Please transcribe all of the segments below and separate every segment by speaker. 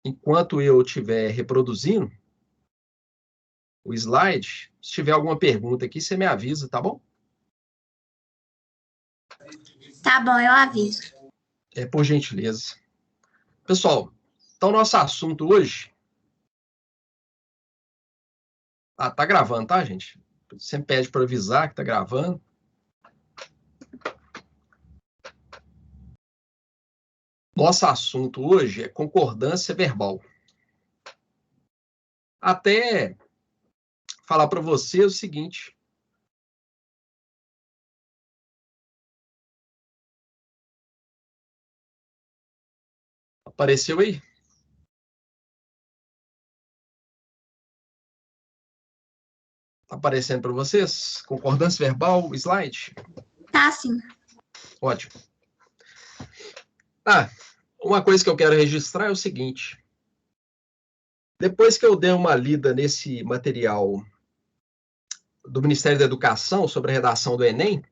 Speaker 1: enquanto eu estiver reproduzindo o slide, se tiver alguma pergunta aqui, você me avisa, tá bom?
Speaker 2: Tá bom, eu aviso.
Speaker 1: Por gentileza. Pessoal, então nosso assunto hoje... tá gravando, tá, gente? Sempre pede para avisar que tá gravando. Nosso assunto hoje é concordância verbal. Até falar para você o seguinte. Apareceu aí? Tá aparecendo para vocês? Concordância verbal, slide?
Speaker 2: Tá, sim.
Speaker 1: Ótimo. Uma coisa que eu quero registrar é o seguinte. Depois que eu dei uma lida nesse material do Ministério da Educação sobre a redação do Enem,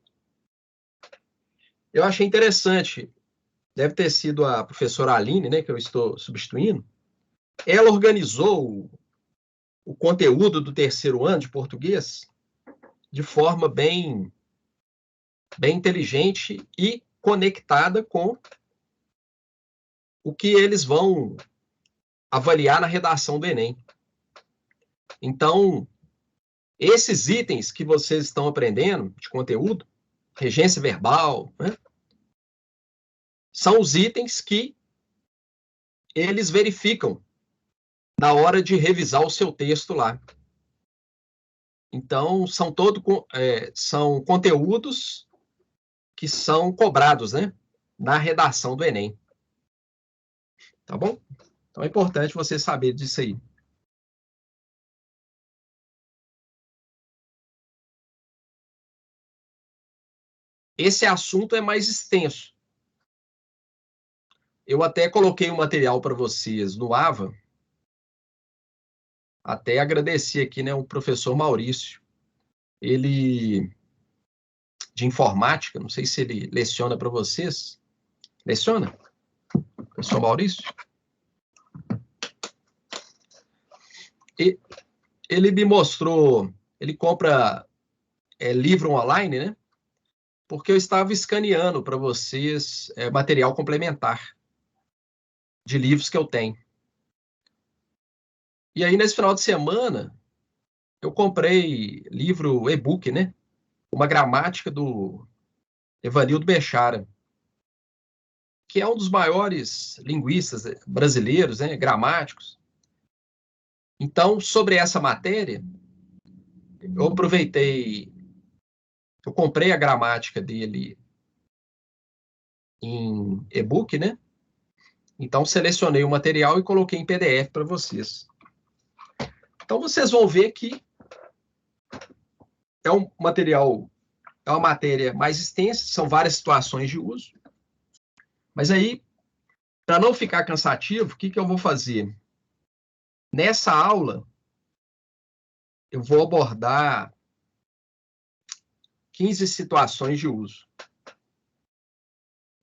Speaker 1: eu achei interessante. Deve ter sido a professora Aline, né, que eu estou substituindo. Ela organizou o conteúdo do terceiro ano de português de forma bem inteligente e conectada com o que eles vão avaliar na redação do Enem. Então, esses itens que vocês estão aprendendo de conteúdo, regência verbal, né, são os itens que eles verificam na hora de revisar o seu texto lá. Então, são conteúdos que são cobrados, né, na redação do Enem. Tá bom? Então, é importante você saber disso aí. Esse assunto é mais extenso. Eu até coloquei um material para vocês no AVA. Até agradeci aqui, né, o professor Maurício. Ele, de informática, não sei se ele leciona para vocês. Leciona? Professor Maurício? E ele me mostrou, ele compra livro online, né? Porque eu estava escaneando para vocês material complementar de livros que eu tenho. E aí, nesse final de semana, eu comprei livro e-book, né? Uma gramática do Evanildo Bechara, que é um dos maiores linguistas brasileiros, né? Gramáticos. Então, sobre essa matéria, eu aproveitei, eu comprei a gramática dele em e-book, né? Então, selecionei o material e coloquei em PDF para vocês. Então, vocês vão ver que é um material, é uma matéria mais extensa, são várias situações de uso. Mas aí, para não ficar cansativo, o que eu vou fazer? Nessa aula, eu vou abordar 15 situações de uso.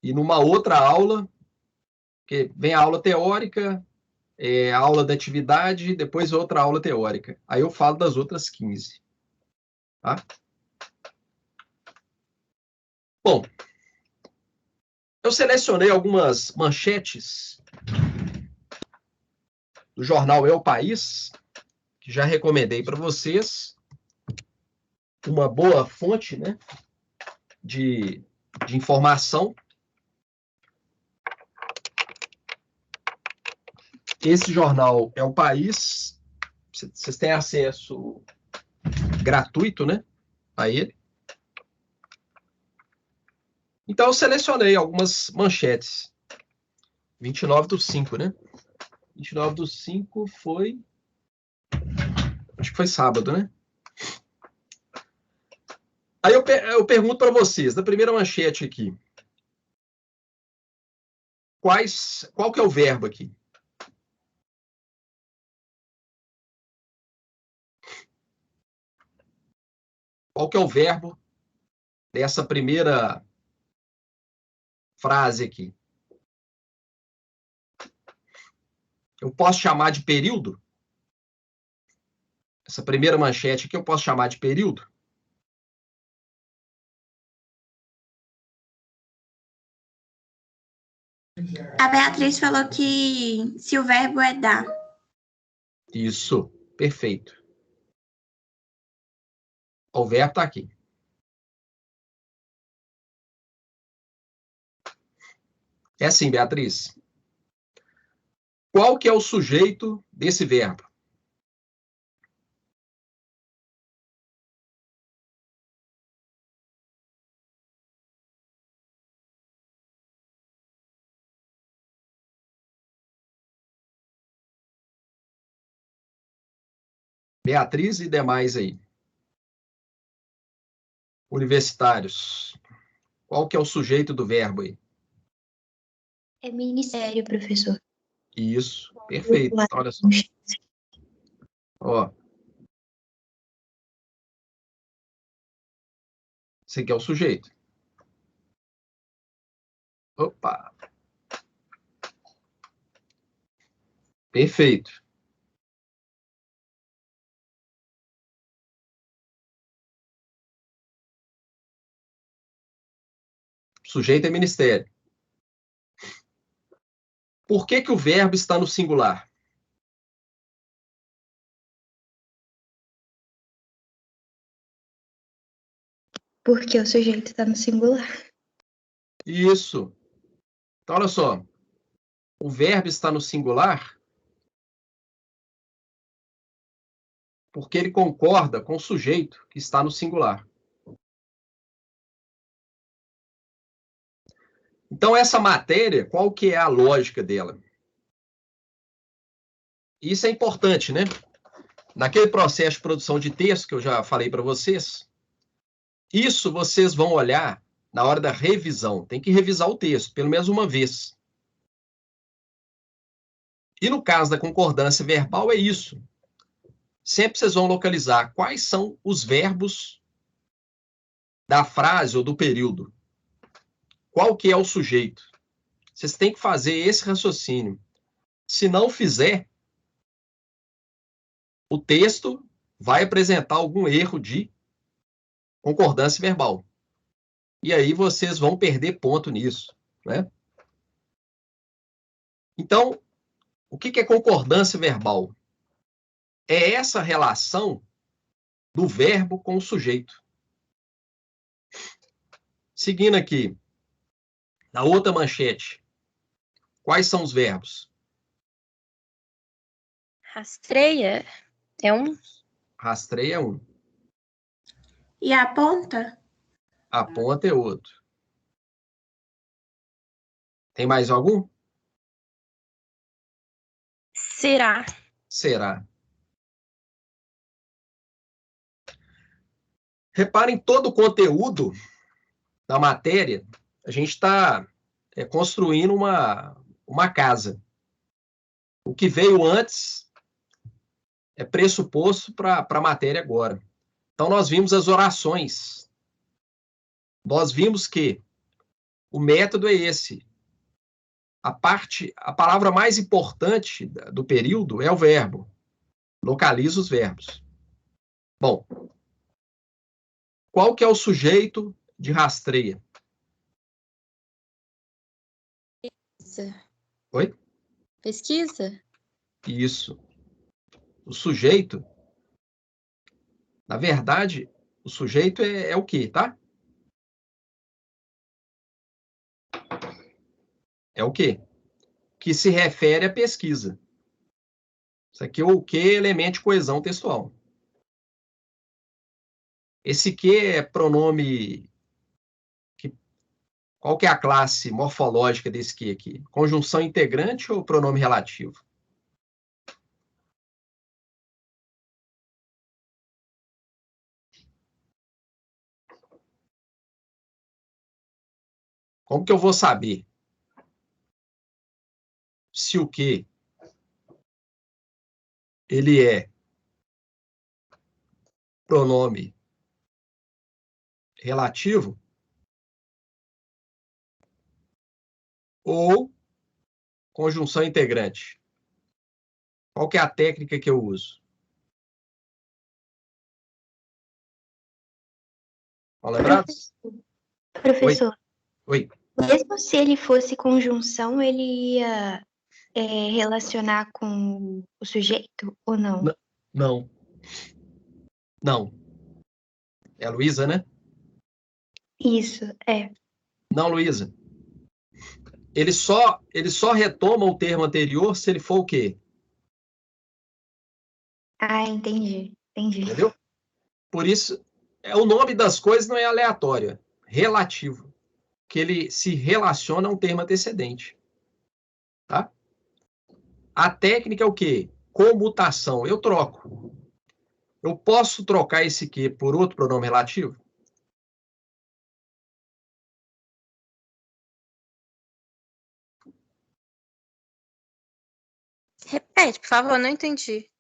Speaker 1: E numa outra aula, que vem a aula teórica, a aula da atividade, depois outra aula teórica. Aí eu falo das outras 15. Tá? Bom, eu selecionei algumas manchetes do jornal É o País, que já recomendei para vocês. Uma boa fonte, né, de informação. Esse jornal É o País. Vocês têm acesso gratuito, né, a ele. Então, eu selecionei algumas manchetes. 29/5, né? 29/5 foi... Acho que foi sábado, né? Aí eu pergunto para vocês, na primeira manchete aqui, qual que é o verbo aqui? Qual que é o verbo dessa primeira frase aqui? eu posso chamar de período? Essa primeira manchete aqui eu posso chamar de período?
Speaker 2: A Beatriz falou que se o verbo é dar.
Speaker 1: Isso, perfeito. O verbo está aqui. É assim, Beatriz. Qual que é o sujeito desse verbo? Beatriz e demais aí. Universitários. Qual que é o sujeito do verbo aí?
Speaker 3: É ministério, professor.
Speaker 1: Isso, perfeito. Olha só. Ó. Esse aqui é o sujeito. Opa. Perfeito. Sujeito é ministério. Por que que o verbo está no singular?
Speaker 3: Porque o sujeito está no singular.
Speaker 1: Isso. Então, olha só. O verbo está no singular porque ele concorda com o sujeito que está no singular. Então, essa matéria, qual que é a lógica dela? Isso é importante, né? Naquele processo de produção de texto que eu já falei para vocês, isso vocês vão olhar na hora da revisão. Tem que revisar o texto, pelo menos uma vez. E no caso da concordância verbal, é isso. Sempre vocês vão localizar quais são os verbos da frase ou do período. Qual que é o sujeito? Vocês têm que fazer esse raciocínio. Se não fizer, o texto vai apresentar algum erro de concordância verbal. E aí vocês vão perder ponto nisso, né? Então, o que é concordância verbal? É essa relação do verbo com o sujeito. Seguindo aqui, na outra manchete, quais são os verbos?
Speaker 3: Rastreia é um.
Speaker 1: Rastreia é um,
Speaker 2: E a ponta?
Speaker 1: aponta é outro. Tem mais algum?
Speaker 3: Será.
Speaker 1: Será. Reparem todo o conteúdo da matéria. A gente está construindo uma casa. O que veio antes é pressuposto para a matéria agora. Então, nós vimos as orações. Nós vimos que o método é esse. A palavra mais importante do período é o verbo. Localiza os verbos. Bom, qual que é o sujeito de rastreia? Oi?
Speaker 3: Pesquisa?
Speaker 1: Isso. O sujeito, na verdade, o sujeito é o quê, tá? É o quê? Que se refere à pesquisa. Isso aqui é o que? Elemento de coesão textual. Esse que é pronome. Qual que é a classe morfológica desse que aqui? Conjunção integrante ou pronome relativo? Como que eu vou saber se o que ele é pronome relativo ou conjunção integrante? Qual que é a técnica que eu uso? Estão lembrados?
Speaker 3: Professor,
Speaker 1: Oi.
Speaker 3: mesmo se ele fosse conjunção, ele ia relacionar com o sujeito ou não?
Speaker 1: Não. Não. É a Luísa, né?
Speaker 3: Isso, é.
Speaker 1: Não, Luísa. Ele só retoma o termo anterior se ele for o quê?
Speaker 3: Ah, entendi.
Speaker 1: Entendeu? Por isso, o nome das coisas não é aleatório, é relativo. Que ele se relaciona a um termo antecedente. Tá? A técnica é o quê? Comutação. Eu troco. Eu posso trocar esse que por outro pronome relativo?
Speaker 3: Repete, por favor, não entendi.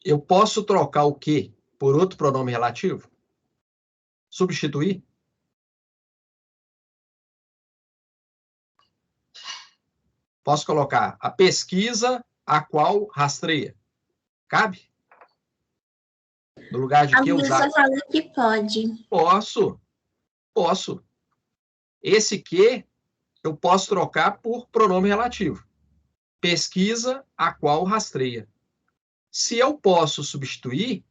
Speaker 1: Eu posso trocar o que por outro pronome relativo? Substituir? Posso colocar a pesquisa a qual rastreia. Cabe? No lugar de
Speaker 2: A
Speaker 1: que usar?
Speaker 2: Luísa falou que pode.
Speaker 1: Posso. Esse que eu posso trocar por pronome relativo. Pesquisa a qual rastreia. Se eu posso substituir,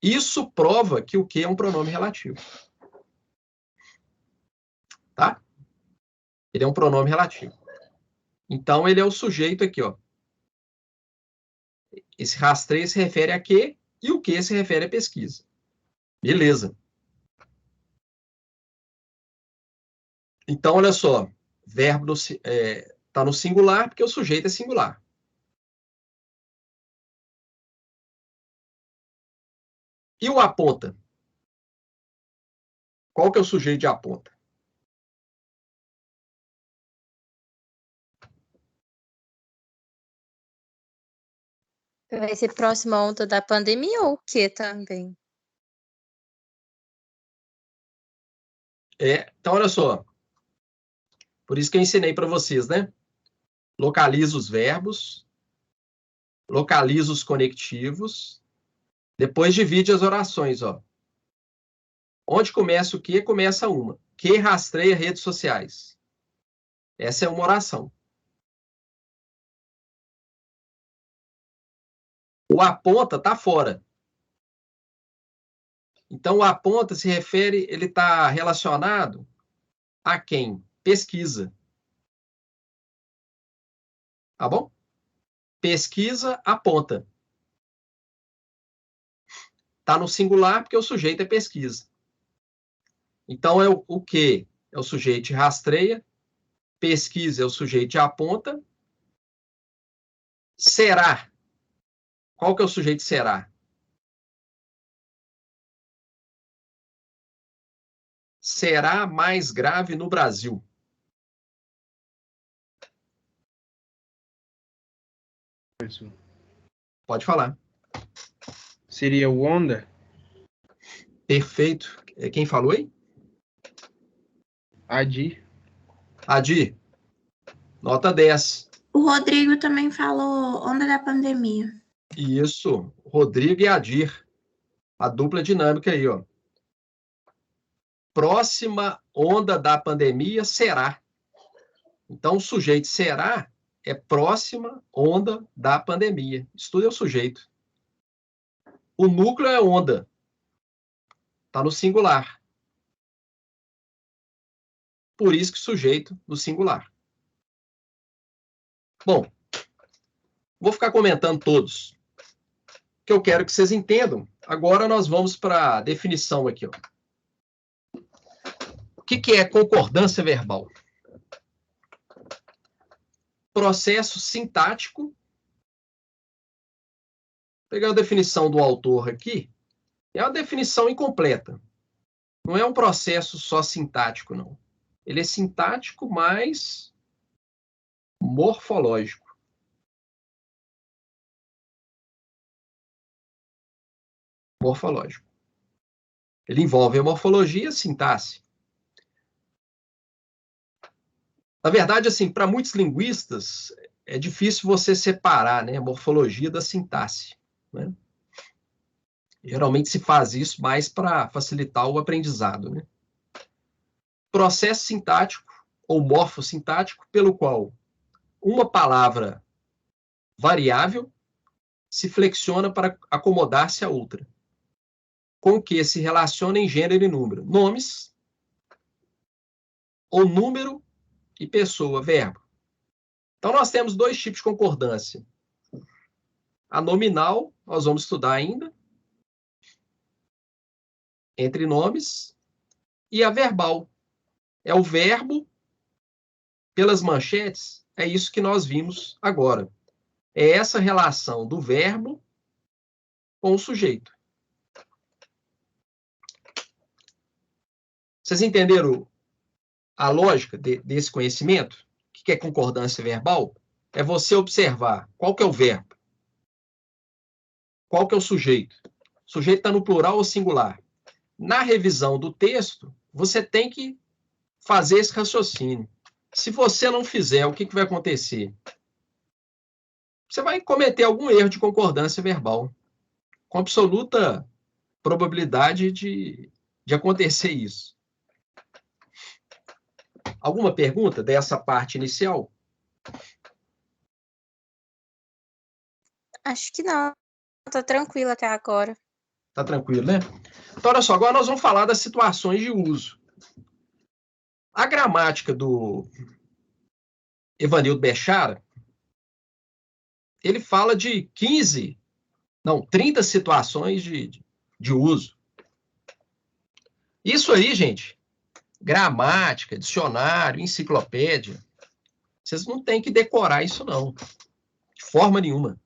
Speaker 1: isso prova que o que é um pronome relativo. Tá? Ele é um pronome relativo. Então, ele é o sujeito aqui, ó. Esse rastreio se refere a que e o que se refere a pesquisa. Beleza. Então, olha só. Verbo está no singular porque o sujeito é singular. E o aponta? Qual que é o sujeito de aponta?
Speaker 3: Vai ser próxima onda da pandemia ou o que também?
Speaker 1: Então, olha só. Por isso que eu ensinei para vocês, né? Localiza os verbos, localiza os conectivos, depois divide as orações, ó. Onde começa o que? Começa uma. Que rastreia redes sociais. Essa é uma oração. O aponta está fora. Então, o aponta se refere, ele está relacionado a quem? Pesquisa. Tá bom? Pesquisa, aponta. Está no singular porque o sujeito é pesquisa. Então, é o que? É o sujeito de rastreia. Pesquisa é o sujeito de aponta. Será. Qual que é o sujeito será? Será mais grave no Brasil. Pode falar.
Speaker 4: Seria o onda?
Speaker 1: Perfeito. Quem falou aí?
Speaker 4: Adi.
Speaker 1: Adi. Nota 10.
Speaker 2: O Rodrigo também falou onda da pandemia.
Speaker 1: Isso. Rodrigo e Adir. A dupla dinâmica aí, ó. Próxima onda da pandemia será. Então, o sujeito será é próxima onda da pandemia. Isso tudo é o sujeito. O núcleo é onda. Está no singular. Por isso que sujeito no singular. Bom, vou ficar comentando todos, que eu quero que vocês entendam. Agora nós vamos para a definição aqui, ó. O que é concordância verbal? Processo sintático. Pegar a definição do autor aqui, é uma definição incompleta. Não é um processo só sintático, não. Ele é sintático, mas morfológico. Morfológico. Ele envolve a morfologia e a sintaxe. Na verdade, assim, para muitos linguistas, é difícil você separar, né, a morfologia da sintaxe, né? Geralmente se faz isso mais para facilitar o aprendizado, né? Processo sintático ou morfossintático, pelo qual uma palavra variável se flexiona para acomodar-se a outra, com que se relaciona em gênero e número. Nomes, ou número e pessoa, verbo. Então, nós temos dois tipos de concordância. A nominal, nós vamos estudar ainda, entre nomes, e a verbal. É o verbo pelas manchetes, é isso que nós vimos agora. É essa relação do verbo com o sujeito. Vocês entenderam a lógica desse conhecimento? O que é concordância verbal? É você observar qual que é o verbo, qual que é o sujeito. O sujeito está no plural ou singular. Na revisão do texto, você tem que fazer esse raciocínio. Se você não fizer, o que vai acontecer? Você vai cometer algum erro de concordância verbal, com absoluta probabilidade de acontecer isso. Alguma pergunta dessa parte inicial?
Speaker 5: Acho que não. Tô tranquila até agora.
Speaker 1: Tá tranquilo, né? Então, olha só, agora nós vamos falar das situações de uso. A gramática do Evanildo Bechara, ele fala de 30 situações de uso. Isso aí, gente, gramática, dicionário, enciclopédia, vocês não têm que decorar isso, não. De forma nenhuma.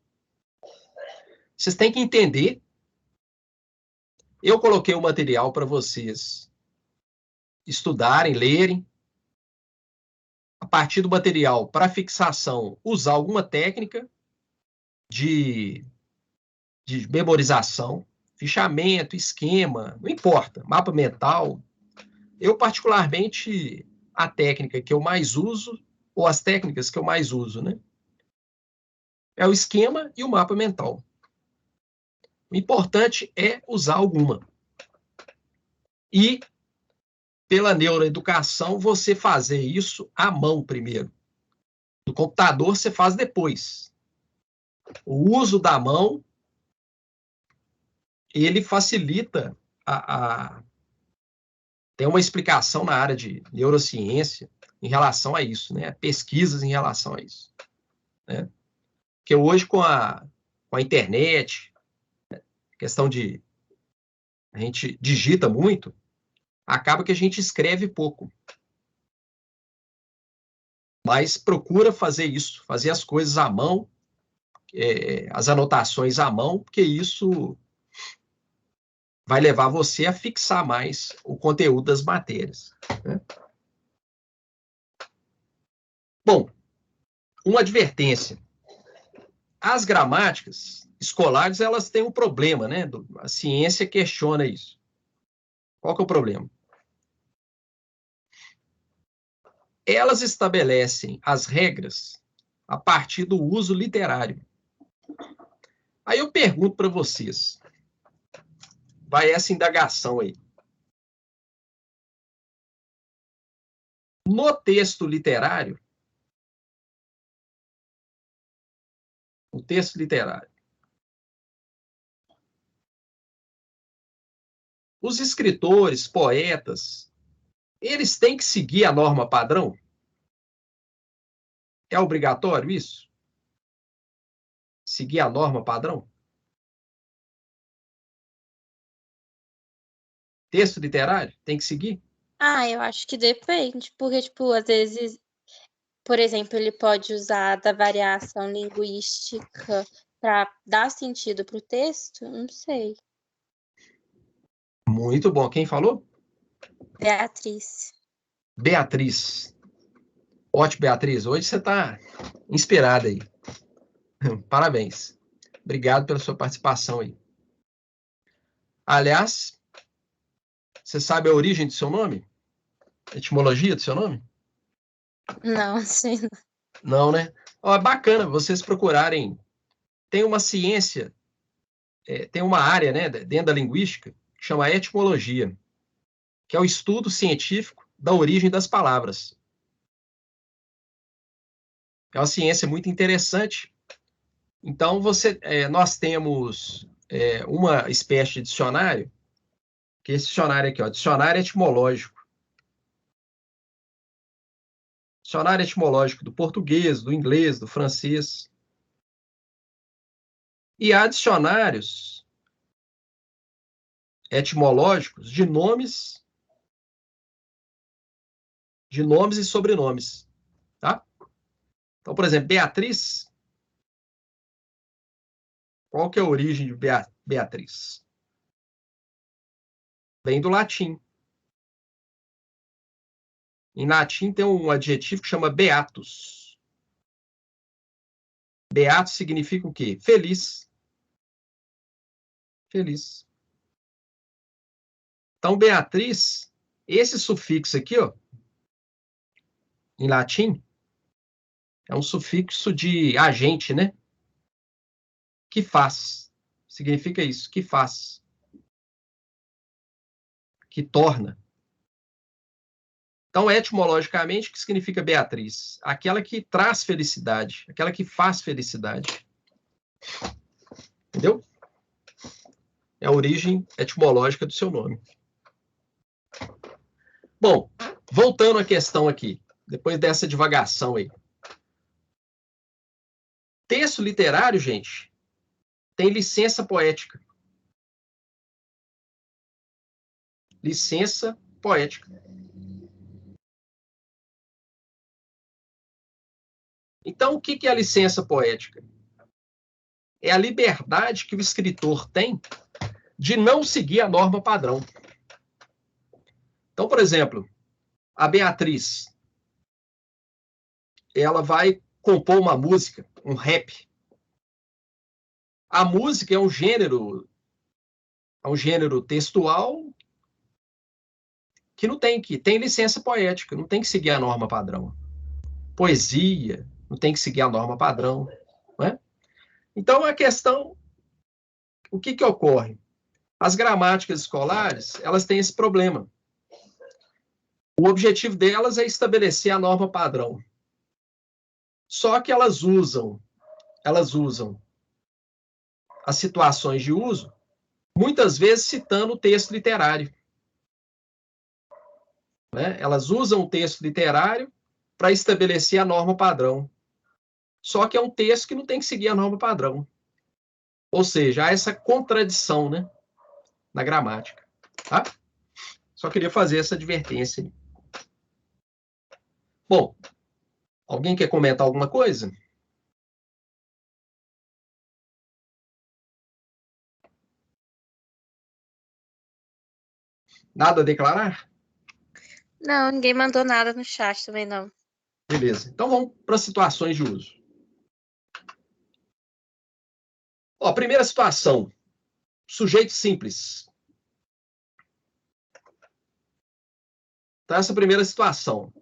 Speaker 1: Vocês têm que entender. Eu coloquei o material para vocês estudarem, lerem. A partir do material, para fixação, usar alguma técnica de memorização, fichamento, esquema, não importa, mapa mental. Eu, particularmente, a técnica que eu mais uso, ou as técnicas que eu mais uso, né? É o esquema e o mapa mental. O importante é usar alguma. E, pela neuroeducação, você fazer isso à mão primeiro. No computador, você faz depois. O uso da mão, ele facilita tem uma explicação na área de neurociência em relação a isso, né? Pesquisas em relação a isso, né? Porque hoje, com a internet, questão de a gente digita muito, acaba que a gente escreve pouco. Mas procura fazer isso, fazer as coisas à mão, as anotações à mão, porque isso vai levar você a fixar mais o conteúdo das matérias, né? Bom, uma advertência. As gramáticas escolares, elas têm um problema, né? A ciência questiona isso. Qual que é o problema? Elas estabelecem as regras a partir do uso literário. Aí eu pergunto para vocês, vai essa indagação aí. No texto literário, os escritores, poetas, eles têm que seguir a norma padrão? É obrigatório isso? Seguir a norma padrão? Texto literário tem que seguir?
Speaker 5: Eu acho que depende, porque, tipo, às vezes, por exemplo, ele pode usar da variação linguística para dar sentido para o texto? Não sei.
Speaker 1: Muito bom. Quem falou?
Speaker 5: Beatriz.
Speaker 1: Beatriz. Ótimo, Beatriz. Hoje você está inspirada aí. Parabéns. Obrigado pela sua participação aí. Aliás, você sabe a origem do seu nome? A etimologia do seu nome?
Speaker 5: Não, sei.
Speaker 1: Não, né? Ó, é bacana vocês procurarem. Tem uma ciência, tem uma área, né, dentro da linguística, que chama etimologia, que é o estudo científico da origem das palavras. É uma ciência muito interessante. Então, nós temos uma espécie de dicionário, que é esse dicionário aqui, ó, dicionário etimológico. Dicionário etimológico do português, do inglês, do francês. E há dicionários etimológicos de nomes e sobrenomes, tá? Então, por exemplo, Beatriz. Qual que é a origem de Beatriz? Vem do latim. Em latim tem um adjetivo que chama beatus. Beatus significa o quê? Feliz. Feliz. Então, Beatriz, esse sufixo aqui, ó, em latim, é um sufixo de agente, né? Que faz. Significa isso, que faz. Que torna. Então, etimologicamente, o que significa Beatriz? Aquela que traz felicidade, aquela que faz felicidade. Entendeu? É a origem etimológica do seu nome. Bom, voltando à questão aqui, depois dessa divagação aí. Texto literário, gente, tem licença poética. Licença poética. Então, o que é a licença poética? É a liberdade que o escritor tem de não seguir a norma padrão. Então, por exemplo, a Beatriz, ela vai compor uma música, um rap. A música é um gênero textual que tem licença poética, não tem que seguir a norma padrão. Poesia, não tem que seguir a norma padrão, né? Então, a questão, o que ocorre? As gramáticas escolares, elas têm esse problema. O objetivo delas é estabelecer a norma padrão. Só que elas usam as situações de uso, muitas vezes citando o texto literário. Né? Elas usam o texto literário para estabelecer a norma padrão. Só que é um texto que não tem que seguir a norma padrão. Ou seja, há essa contradição, né, na gramática. Tá? Só queria fazer essa advertência. Bom, alguém quer comentar alguma coisa? Nada a declarar?
Speaker 5: Não, ninguém mandou nada no chat também, não.
Speaker 1: Beleza. Então vamos para as situações de uso. Ó, primeira situação. Sujeito simples. Então, essa primeira situação.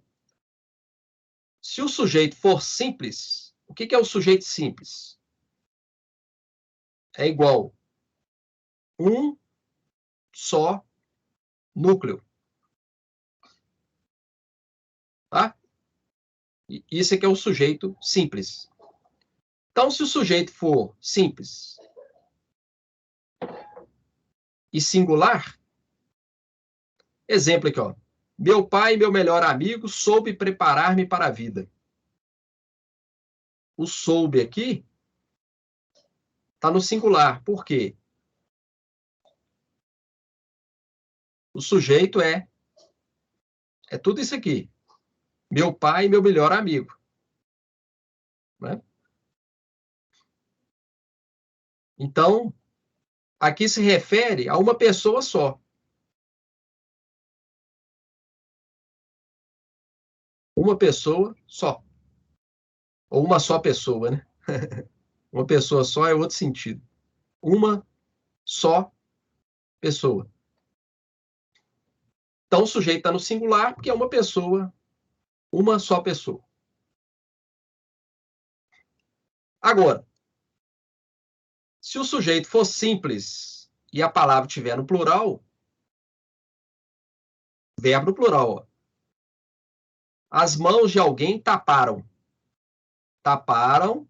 Speaker 1: Se o sujeito for simples, o que é o sujeito simples? É igual um só núcleo. Tá? Isso aqui é o sujeito simples. Então, se o sujeito for simples e singular, exemplo aqui, ó. Meu pai, meu melhor amigo, soube preparar-me para a vida. O soube aqui está no singular. Por quê? O sujeito é tudo isso aqui. Meu pai, meu melhor amigo. Né? Então, aqui se refere a uma pessoa só. Uma pessoa só. Ou uma só pessoa, né? Uma pessoa só é outro sentido. Uma só pessoa. Então, o sujeito está no singular porque é uma pessoa, uma só pessoa. Agora, se o sujeito for simples e a palavra estiver no plural, verbo no plural, ó. As mãos de alguém taparam. Taparam,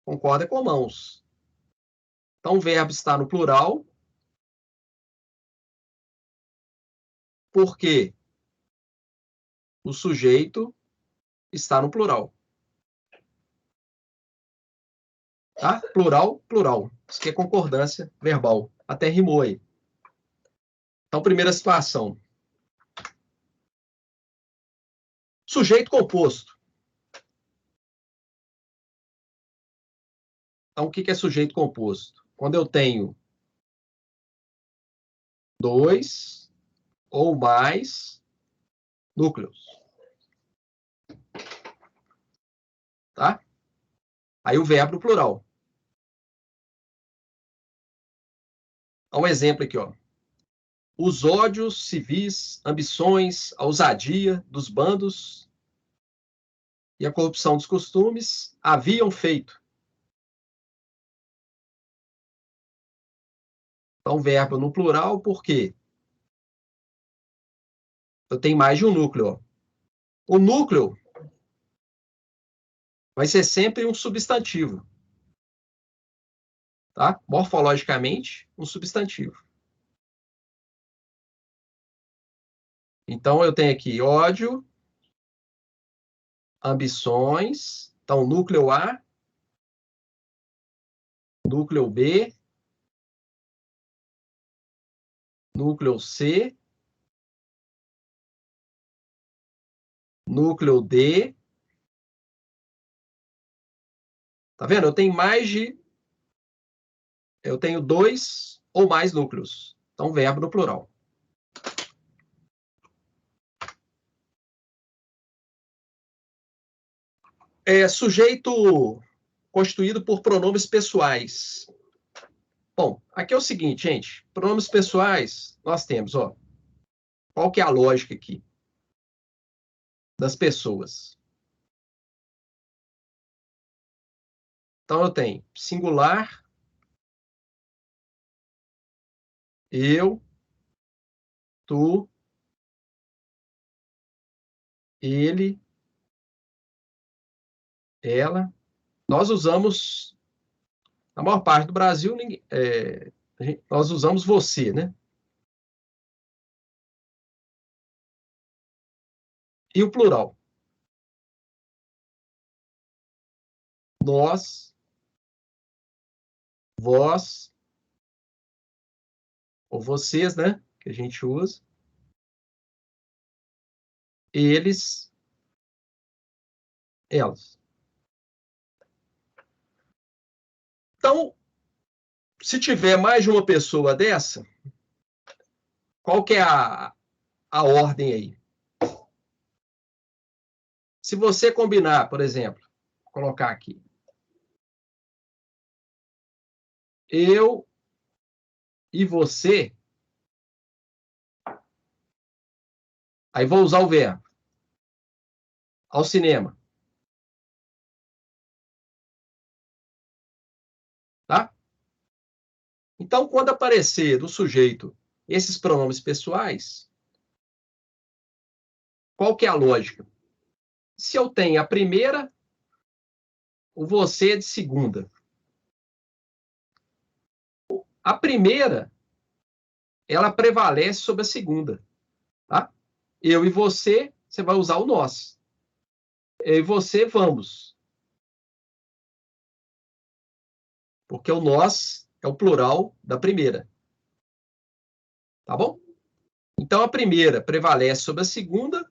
Speaker 1: concorda com mãos. Então, o verbo está no plural. Porque o sujeito está no plural. Tá? Plural, plural. Isso aqui é concordância verbal. Até rimou aí. Então, primeira situação. Sujeito composto. Então, o que é sujeito composto? Quando eu tenho dois ou mais núcleos. Tá? Aí o verbo no plural. Um exemplo aqui, ó. Os ódios civis, ambições, a ousadia dos bandos e a corrupção dos costumes haviam feito. Então, verbo no plural, por quê? Eu tenho mais de um núcleo. Ó. O núcleo vai ser sempre um substantivo. Tá? Morfologicamente, um substantivo. Então, eu tenho aqui ódio, ambições. Então, núcleo A, núcleo B, núcleo C, núcleo D. Tá vendo? Eu tenho dois ou mais núcleos. Então, verbo no plural. Sujeito constituído por pronomes pessoais. Bom, aqui é o seguinte, gente. Pronomes pessoais, nós temos, ó. Qual que é a lógica aqui? Das pessoas. Então, eu tenho singular, eu, tu, ele, ela. Nós usamos, na maior parte do Brasil, nós usamos você, né? E o plural. Nós, vós, ou vocês, né? Que a gente usa. Eles, elas. Então, se tiver mais de uma pessoa dessa, qual que é a ordem aí? Se você combinar, por exemplo, vou colocar aqui. Eu e você, aí vou usar o verbo. Ao cinema. Tá? Então, quando aparecer do sujeito esses pronomes pessoais, qual que é a lógica? Se eu tenho a primeira, o você é de segunda. A primeira, ela prevalece sobre a segunda. Tá? Eu e você vai usar o nós. Eu e você, vamos. Porque o nós é o plural da primeira. Tá bom? Então, a primeira prevalece sobre a segunda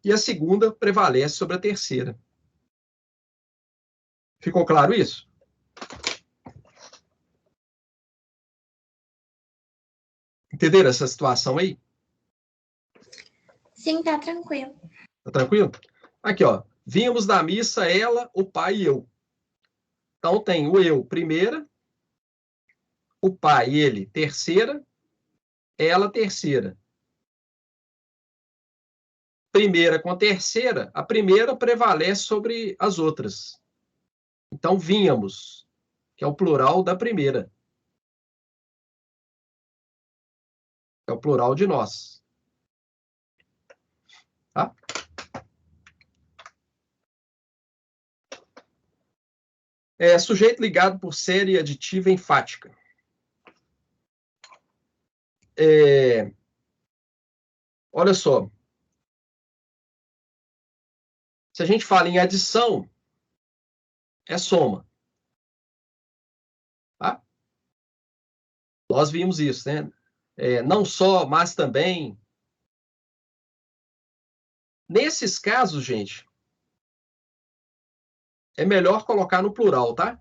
Speaker 1: e a segunda prevalece sobre a terceira. Ficou claro isso? Entenderam essa situação aí?
Speaker 2: Sim, tá tranquilo.
Speaker 1: Tá tranquilo? Aqui, ó. Vimos da missa ela, o pai e eu. Então, tem o eu, primeira. O pai, ele, terceira. Ela, terceira. Primeira com terceira, a primeira prevalece sobre as outras. Então, vínhamos, que é o plural da primeira. É o plural de nós. Tá? Sujeito ligado por série aditiva enfática. Olha só. Se a gente fala em adição, é soma. Tá? Nós vimos isso, né? Não só, mas também. Nesses casos, gente, é melhor colocar no plural, tá?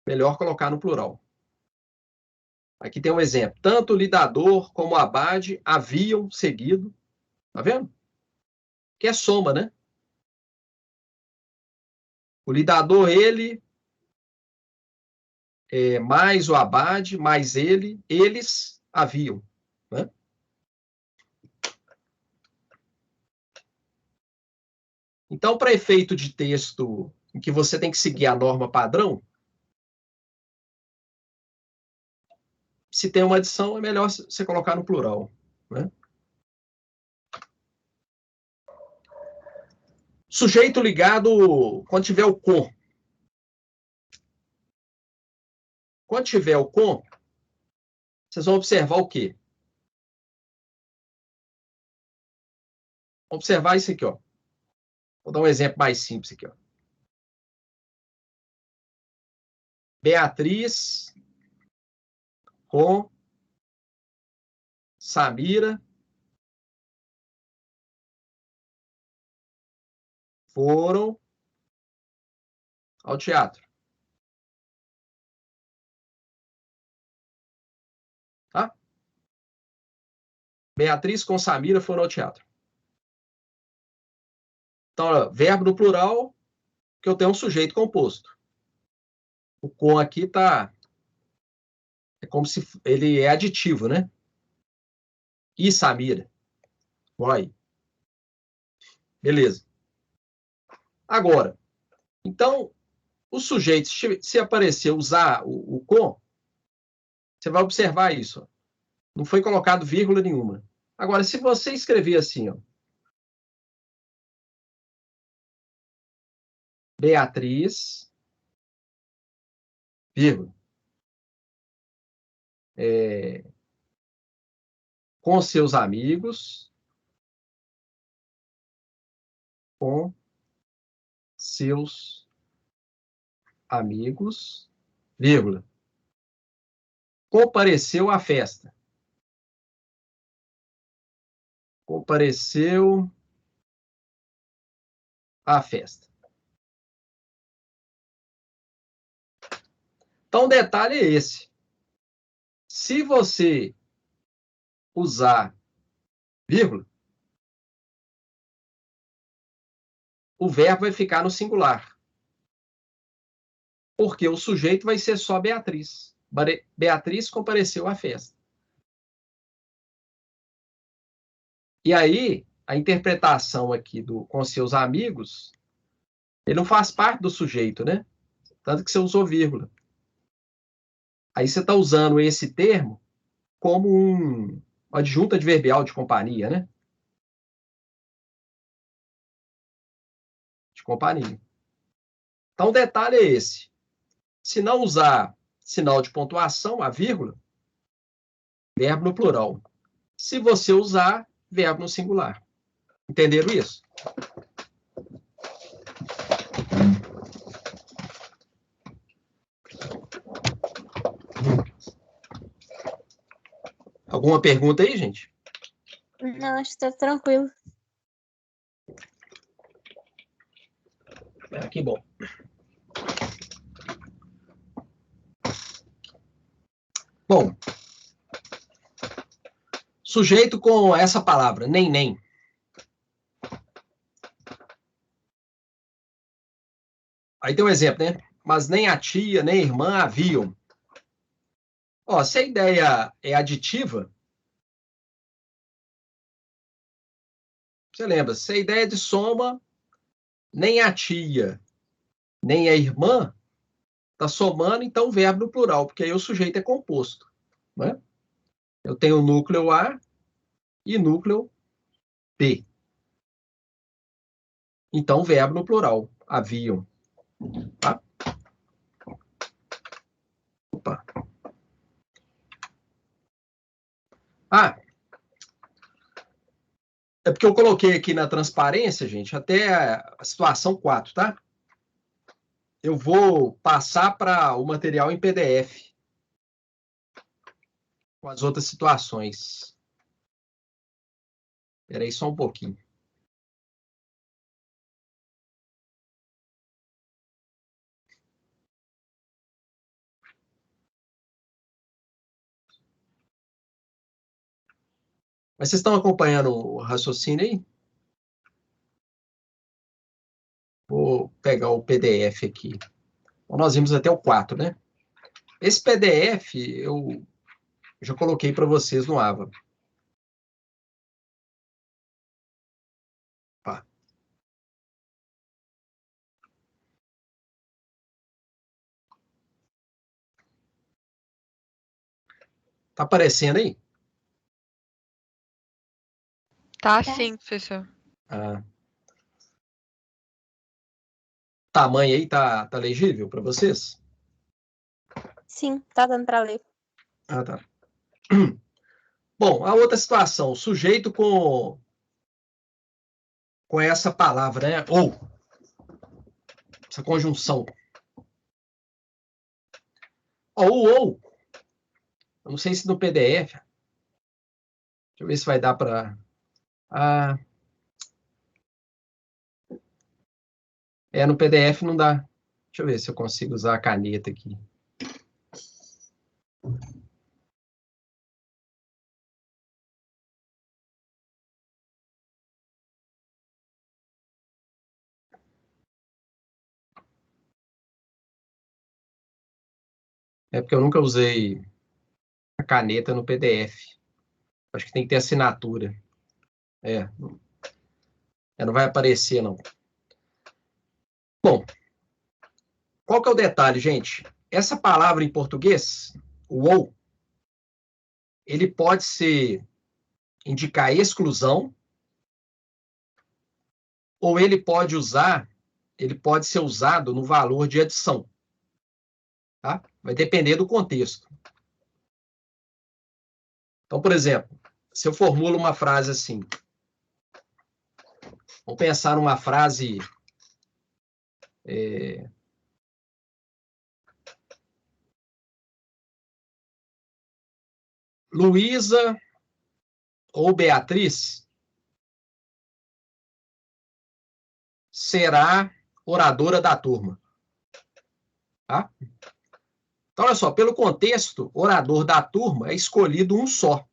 Speaker 1: Melhor colocar no plural. Aqui tem um exemplo. Tanto o lidador como o abade haviam seguido. Tá vendo? Que é soma, né? O lidador, ele, mais o abade, mais ele, eles haviam. Né? Então, para efeito de texto em que você tem que seguir a norma padrão, se tem uma adição, é melhor você colocar no plural. Né? Sujeito ligado quando tiver o com. Quando tiver o com, vocês vão observar o quê? Observar isso aqui, ó. Vou dar um exemplo mais simples aqui, ó. Beatriz com Samira foram ao teatro. Tá? Beatriz com Samira foram ao teatro. Então, ó, verbo no plural, que eu tenho um sujeito composto. O com aqui tá... É como se ele é aditivo, né? E Samira. Vai. Beleza. Agora, então, o sujeito, se aparecer usar o com, você vai observar isso. Ó. Não foi colocado vírgula nenhuma. Agora, se você escrever assim, ó, Beatriz, vírgula, com seus amigos, com seus amigos, vírgula, compareceu à festa. Compareceu à festa. Então, o detalhe é esse. Se você usar vírgula, o verbo vai ficar no singular. Porque o sujeito vai ser só Beatriz. Beatriz compareceu à festa. E aí, a interpretação aqui com seus amigos, ele não faz parte do sujeito, né? Tanto que você usou vírgula. Aí você está usando esse termo como uma adjunta adverbial de companhia, né? De companhia. Então, o detalhe é esse. Se não usar sinal de pontuação, a vírgula, verbo no plural. Se você usar, verbo no singular. Entenderam isso? Alguma pergunta aí, gente?
Speaker 5: Não, acho que tá tranquilo.
Speaker 1: Que bom. Bom, sujeito com essa palavra, nem. Aí tem um exemplo, né? Mas nem a tia, nem a irmã haviam. Ó, se a ideia é aditiva, você lembra, se a ideia é de soma, nem a tia, nem a irmã, está somando, então, o verbo no plural, porque aí o sujeito é composto. Né? Eu tenho núcleo A e núcleo B. Então, verbo no plural. Haviam. Tá? Opa. Ah, é porque eu coloquei aqui na transparência, gente, até a situação 4, tá? Eu vou passar para o material em PDF. Com as outras situações. Espera aí só um pouquinho. Mas vocês estão acompanhando o raciocínio aí? Vou pegar o PDF aqui. Então, nós vimos até o 4, né? Esse PDF eu já coloquei para vocês no AVA. Tá. Tá aparecendo aí?
Speaker 6: Tá sim, professor.
Speaker 1: Ah. Tamanho aí tá legível para vocês?
Speaker 5: Sim, tá dando para ler.
Speaker 1: Ah, tá. Bom, a outra situação, sujeito com essa palavra, né? Ou, essa conjunção. Ou, eu não sei se no PDF, deixa eu ver se vai dar para... Ah, no PDF não dá. Deixa eu ver se eu consigo usar a caneta aqui. É porque eu nunca usei a caneta no PDF. Acho que tem que ter assinatura. Não vai aparecer, não. Bom, qual que é o detalhe, gente? Essa palavra em português, o ou, ele pode indicar exclusão, ou ele pode ser usado no valor de adição. Tá? Vai depender do contexto. Então, por exemplo, se eu formulo uma frase assim, vamos pensar numa frase Luísa ou Beatriz será oradora da turma. Tá? Então, olha só, pelo contexto, orador da turma é escolhido um só.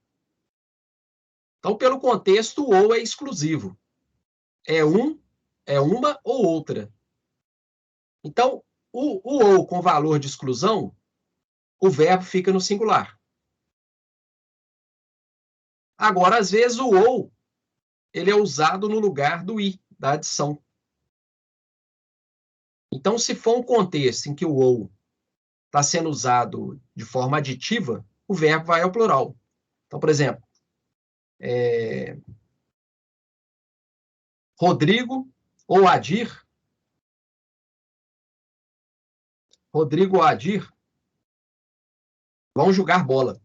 Speaker 1: Então, pelo contexto, o ou é exclusivo. É uma ou outra. Então, o ou com valor de exclusão, o verbo fica no singular. Agora, às vezes, o ou ele é usado no lugar do i, da adição. Então, se for um contexto em que o ou está sendo usado de forma aditiva, o verbo vai ao plural. Então, por exemplo, Rodrigo ou Adir. Rodrigo ou Adir vão jogar bola.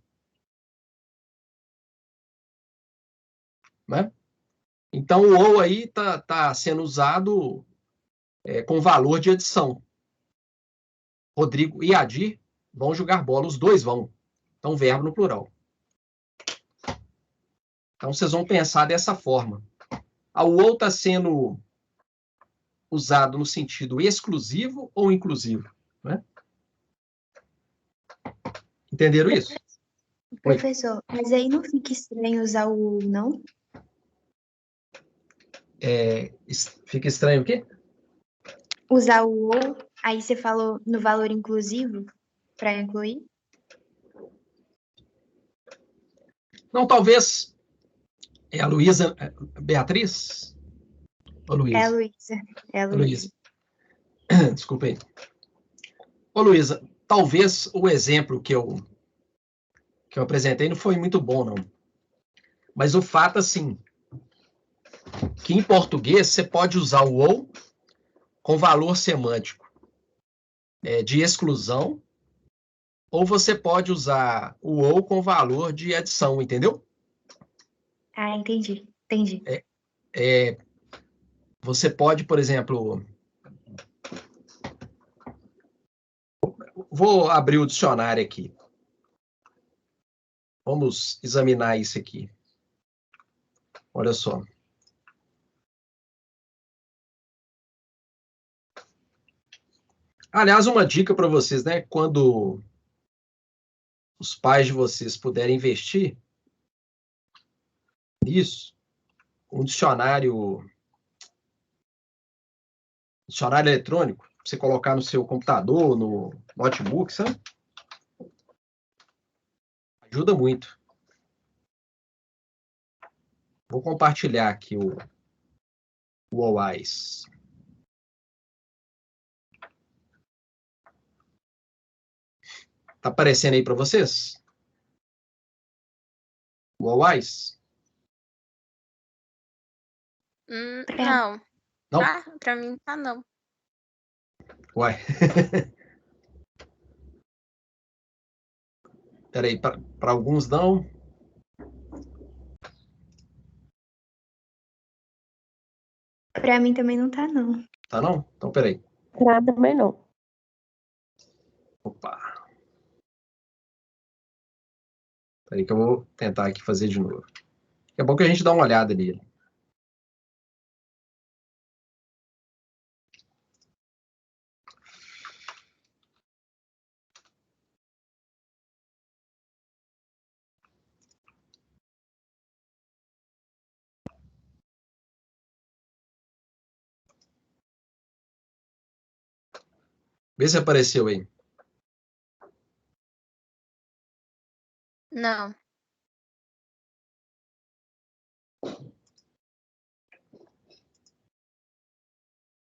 Speaker 1: Né? Então, o ou aí está sendo usado com valor de adição. Rodrigo e Adir vão jogar bola, os dois vão. Então, verbo no plural. Então, vocês vão pensar dessa forma. O ou está sendo usado no sentido exclusivo ou inclusivo? Né? Entenderam isso?
Speaker 3: Professor, mas aí não fica estranho usar o ou, não?
Speaker 1: Fica estranho o quê?
Speaker 3: Usar o ou, aí você falou no valor inclusivo, para incluir?
Speaker 1: Não, talvez a Luísa Beatriz Ô,
Speaker 3: É a
Speaker 1: Luísa.
Speaker 3: Luísa. É a
Speaker 1: Ô,
Speaker 3: Luísa.
Speaker 1: Luísa. Desculpa aí. Ô, Luísa, talvez o exemplo que eu apresentei não foi muito bom, não. Mas o fato, assim, que em português você pode usar o ou com valor semântico de exclusão, ou você pode usar o ou com valor de adição, entendeu?
Speaker 3: Ah, entendi. Entendi.
Speaker 1: Você pode, por exemplo... Vou abrir o dicionário aqui. Vamos examinar isso aqui. Olha só. Aliás, uma dica para vocês, né? Quando os pais de vocês puderem investir nisso, um dicionário eletrônico, pra você colocar no seu computador, no notebook, sabe? Ajuda muito. Vou compartilhar aqui o OWISE. Tá aparecendo aí para vocês? O OWISE?
Speaker 5: Não.
Speaker 1: Não?
Speaker 5: Ah, pra mim tá não.
Speaker 1: Uai. Peraí, para alguns não.
Speaker 3: Pra mim também não tá, não.
Speaker 1: Tá não? Então, peraí.
Speaker 7: Pra também não.
Speaker 1: Opa. Peraí que eu vou tentar aqui fazer de novo. É bom que a gente dá uma olhada nele. Vê se apareceu aí.
Speaker 5: Não.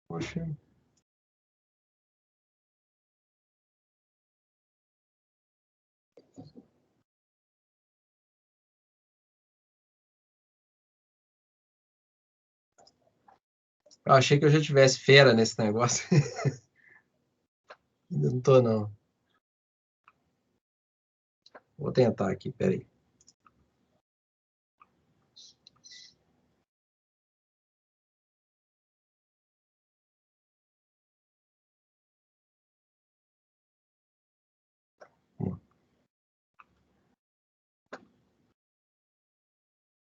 Speaker 1: Poxa. Eu achei que eu já tivesse fera nesse negócio. Ainda não tô, não. Vou tentar aqui, peraí.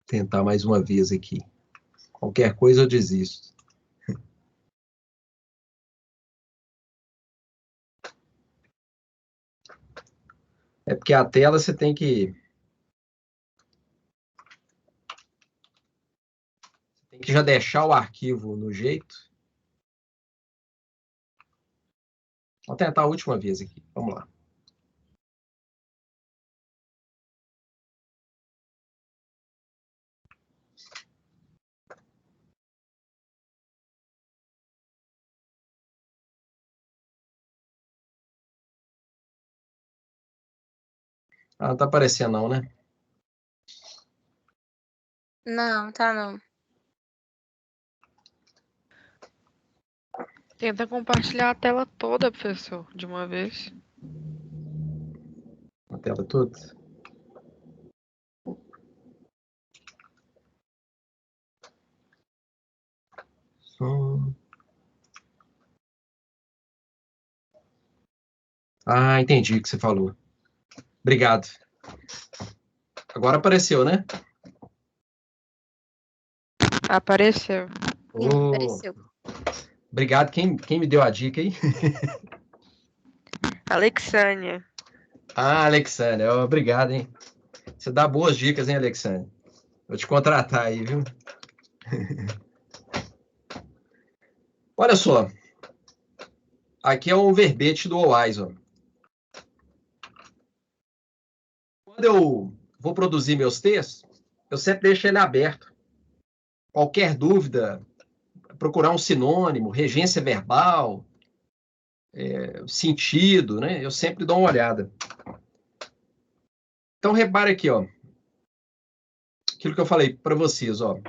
Speaker 1: Tentar mais uma vez aqui. Qualquer coisa eu desisto. É porque a tela você tem que já deixar o arquivo no jeito. Vou tentar a última vez aqui. Vamos lá. Ah, não tá aparecendo não, né?
Speaker 5: Não, tá não.
Speaker 6: Tenta compartilhar a tela toda, professor, de uma vez.
Speaker 1: A tela toda. Ah, entendi o que você falou. Obrigado. Agora apareceu, né?
Speaker 6: Apareceu.
Speaker 5: Sim,
Speaker 1: Oh,
Speaker 5: apareceu.
Speaker 1: obrigado. Quem me deu a dica aí?
Speaker 6: Alexânia.
Speaker 1: Ah, Alexandre. Obrigado, hein? Você dá boas dicas, hein, Alexandre? Vou te contratar aí, viu? Olha só. Aqui é um verbete do OWISE, ó. Quando eu vou produzir meus textos, eu sempre deixo ele aberto. Qualquer dúvida, procurar um sinônimo, regência verbal, sentido, né? Eu sempre dou uma olhada. Então, repare aqui, ó. Aquilo que eu falei para vocês, ó.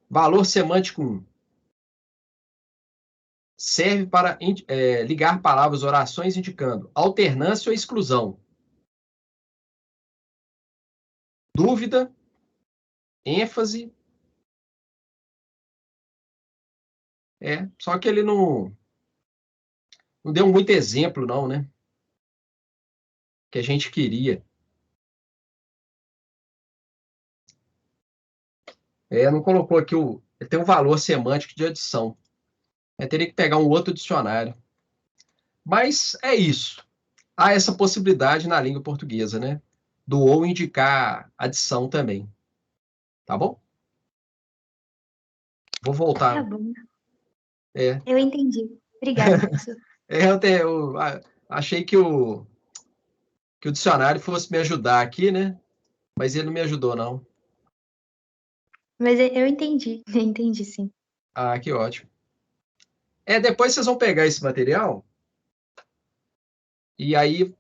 Speaker 1: Valor semântico 1. Serve para ligar palavras, orações, indicando alternância ou exclusão. Dúvida, ênfase. Só que ele não deu muito exemplo, não, né? Que a gente queria. Não colocou aqui ele tem um valor semântico de adição. Teria que pegar um outro dicionário. Mas é isso. Há essa possibilidade na língua portuguesa, né? Do ou indicar adição também. Tá bom? Vou voltar.
Speaker 3: Tá bom. Eu entendi. Obrigada, professor.
Speaker 1: Eu achei que o dicionário fosse me ajudar aqui, né? Mas ele não me ajudou, não.
Speaker 3: Mas eu entendi. Eu entendi, sim.
Speaker 1: Ah, que ótimo. Depois vocês vão pegar esse material e aí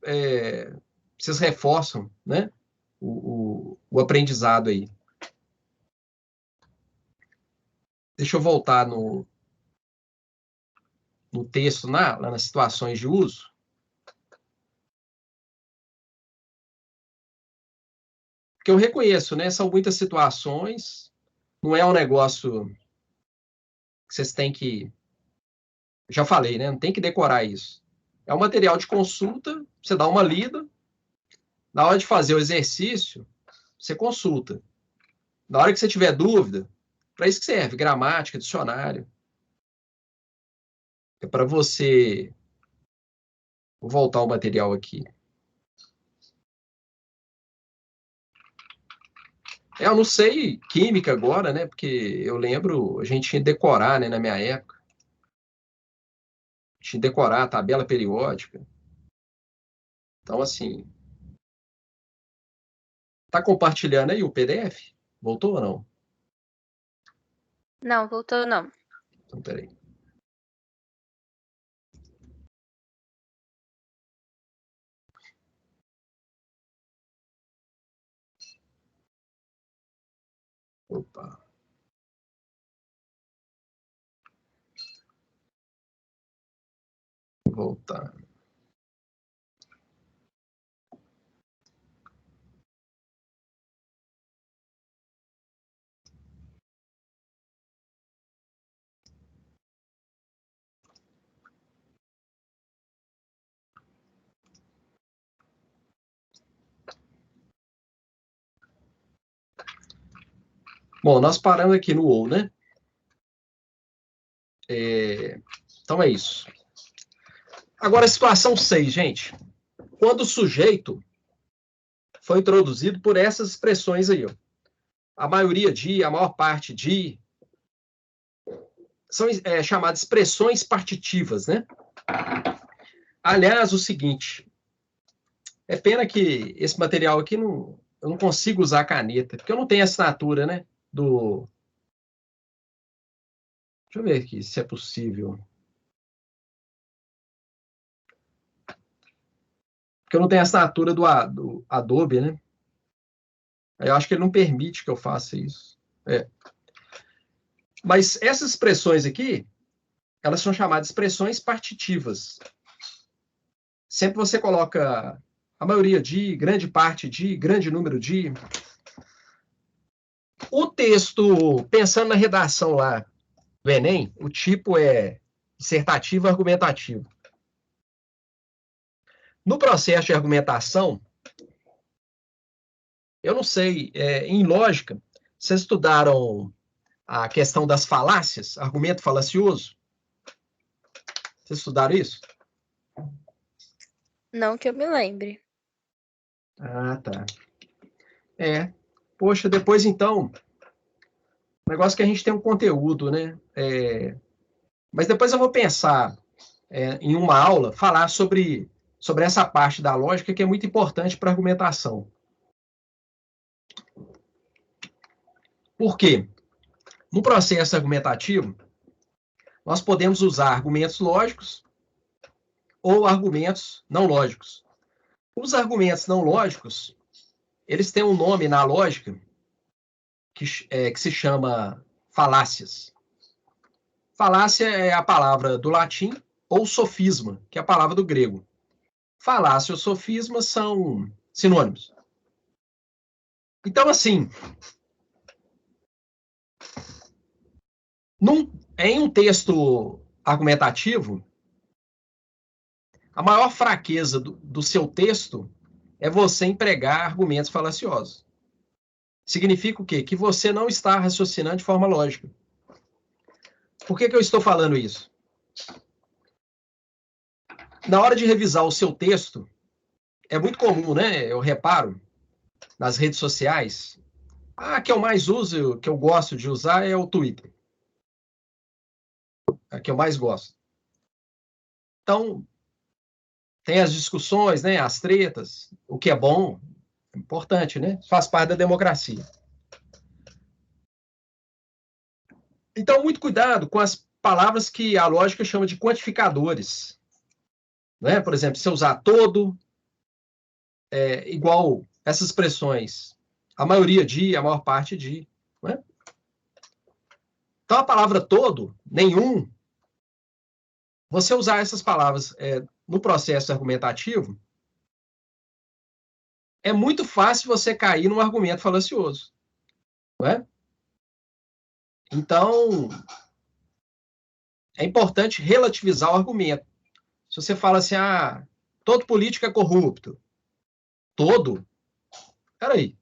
Speaker 1: vocês reforçam, né? O aprendizado aí. Deixa eu voltar no texto, lá nas situações de uso. Porque eu reconheço, né? São muitas situações, não é um negócio que vocês têm que... Já falei, né? Não tem que decorar isso. É um material de consulta, você dá uma lida, na hora de fazer o exercício, você consulta. Na hora que você tiver dúvida, para isso que serve, gramática, dicionário. É para você... Vou voltar o material aqui. Eu não sei química agora, né? Porque eu lembro, a gente tinha que decorar, né? Na minha época. Tinha que decorar a tabela periódica. Então, assim... Tá compartilhando aí o PDF? Voltou ou não?
Speaker 5: Não, voltou não.
Speaker 1: Então, peraí. Opa. Vou voltar. Bom, nós paramos aqui no ou, né? Então é isso. Agora, situação 6, gente. Quando o sujeito foi introduzido por essas expressões aí, ó. A maioria de, a maior parte de, são chamadas expressões partitivas, né? Aliás, o seguinte, é pena que esse material aqui eu não consigo usar a caneta, porque eu não tenho assinatura, né? Deixa eu ver aqui se é possível. Porque eu não tenho assinatura do Adobe, né? Eu acho que ele não permite que eu faça isso. Mas essas expressões aqui, elas são chamadas expressões partitivas. Sempre você coloca a maioria de, grande parte de, grande número de. O texto, pensando na redação lá do Enem, o tipo é dissertativo argumentativo. No processo de argumentação, eu não sei, em lógica, vocês estudaram a questão das falácias, argumento falacioso? Vocês estudaram isso?
Speaker 5: Não que eu me lembre.
Speaker 1: Ah, tá. Poxa, depois então, o negócio é que a gente tem um conteúdo, né? Mas depois eu vou pensar em uma aula, falar sobre essa parte da lógica que é muito importante para a argumentação. Por quê? No processo argumentativo, nós podemos usar argumentos lógicos ou argumentos não lógicos. Os argumentos não lógicos, eles têm um nome na lógica que se chama falácias. Falácia é a palavra do latim, ou sofisma, que é a palavra do grego. Falácia ou sofisma são sinônimos. Então, assim, em um texto argumentativo, a maior fraqueza do seu texto é você empregar argumentos falaciosos. Significa o quê? Que você não está raciocinando de forma lógica. Por que eu estou falando isso? Na hora de revisar o seu texto, é muito comum, né? Eu reparo nas redes sociais. A que eu mais uso, que eu gosto de usar, é o Twitter. A que eu mais gosto. Então, tem as discussões, né? As tretas, o que é bom, é importante, né? Faz parte da democracia. Então, muito cuidado com as palavras que a lógica chama de quantificadores. Né? Por exemplo, se eu usar todo, igual essas expressões, a maioria de, a maior parte de. Né? Então, a palavra todo, nenhum, você usar essas palavras no processo argumentativo, é muito fácil você cair num argumento falacioso. Não é? Então, é importante relativizar o argumento. Se você fala assim, todo político é corrupto. Todo? Peraí.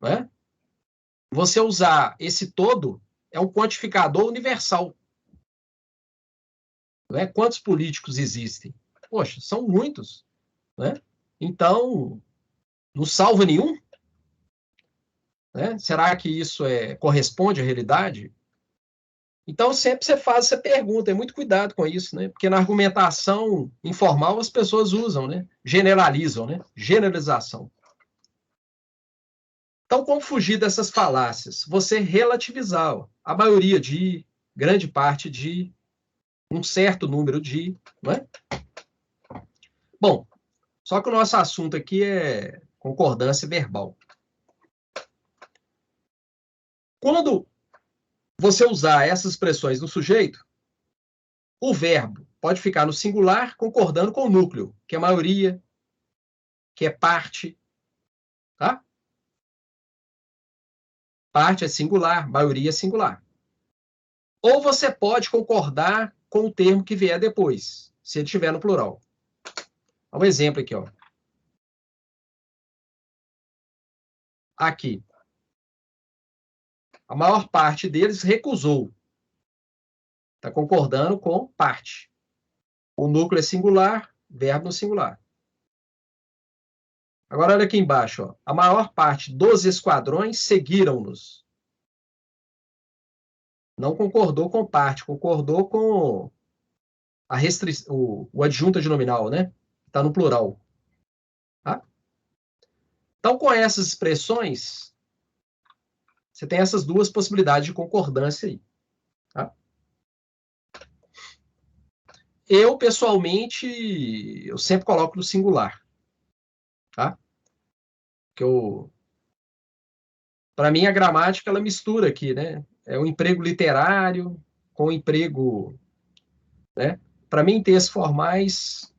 Speaker 1: Não é? Você usar esse todo é um quantificador universal. Não é? Quantos políticos existem? Poxa, são muitos. Né? Então, não salva nenhum? Né? Será que isso corresponde à realidade? Então, sempre você faz essa pergunta, é muito cuidado com isso, né? Porque na argumentação informal as pessoas usam, né? Generalizam, né? Generalização. Então, como fugir dessas falácias? Você relativizar a maioria de, grande parte de, um certo número de, não é? Bom, só que o nosso assunto aqui é concordância verbal. Quando você usar essas expressões no sujeito, o verbo pode ficar no singular concordando com o núcleo, que é a maioria, que é parte, tá? Parte é singular, maioria é singular. Ou você pode concordar com o termo que vier depois, se ele estiver no plural. Um exemplo aqui, ó. Aqui. A maior parte deles recusou. Está concordando com parte. O núcleo é singular, verbo no singular. Agora, olha aqui embaixo. Ó. A maior parte dos esquadrões seguiram-nos. Não concordou com parte, concordou com o adjunto adnominal, né? Está no plural. Tá? Então, com essas expressões, você tem essas duas possibilidades de concordância aí. Tá? Eu, pessoalmente, eu sempre coloco no singular. Tá? Para mim, a gramática, ela mistura aqui, né? É o emprego literário com o emprego, né? Para mim, em textos formais,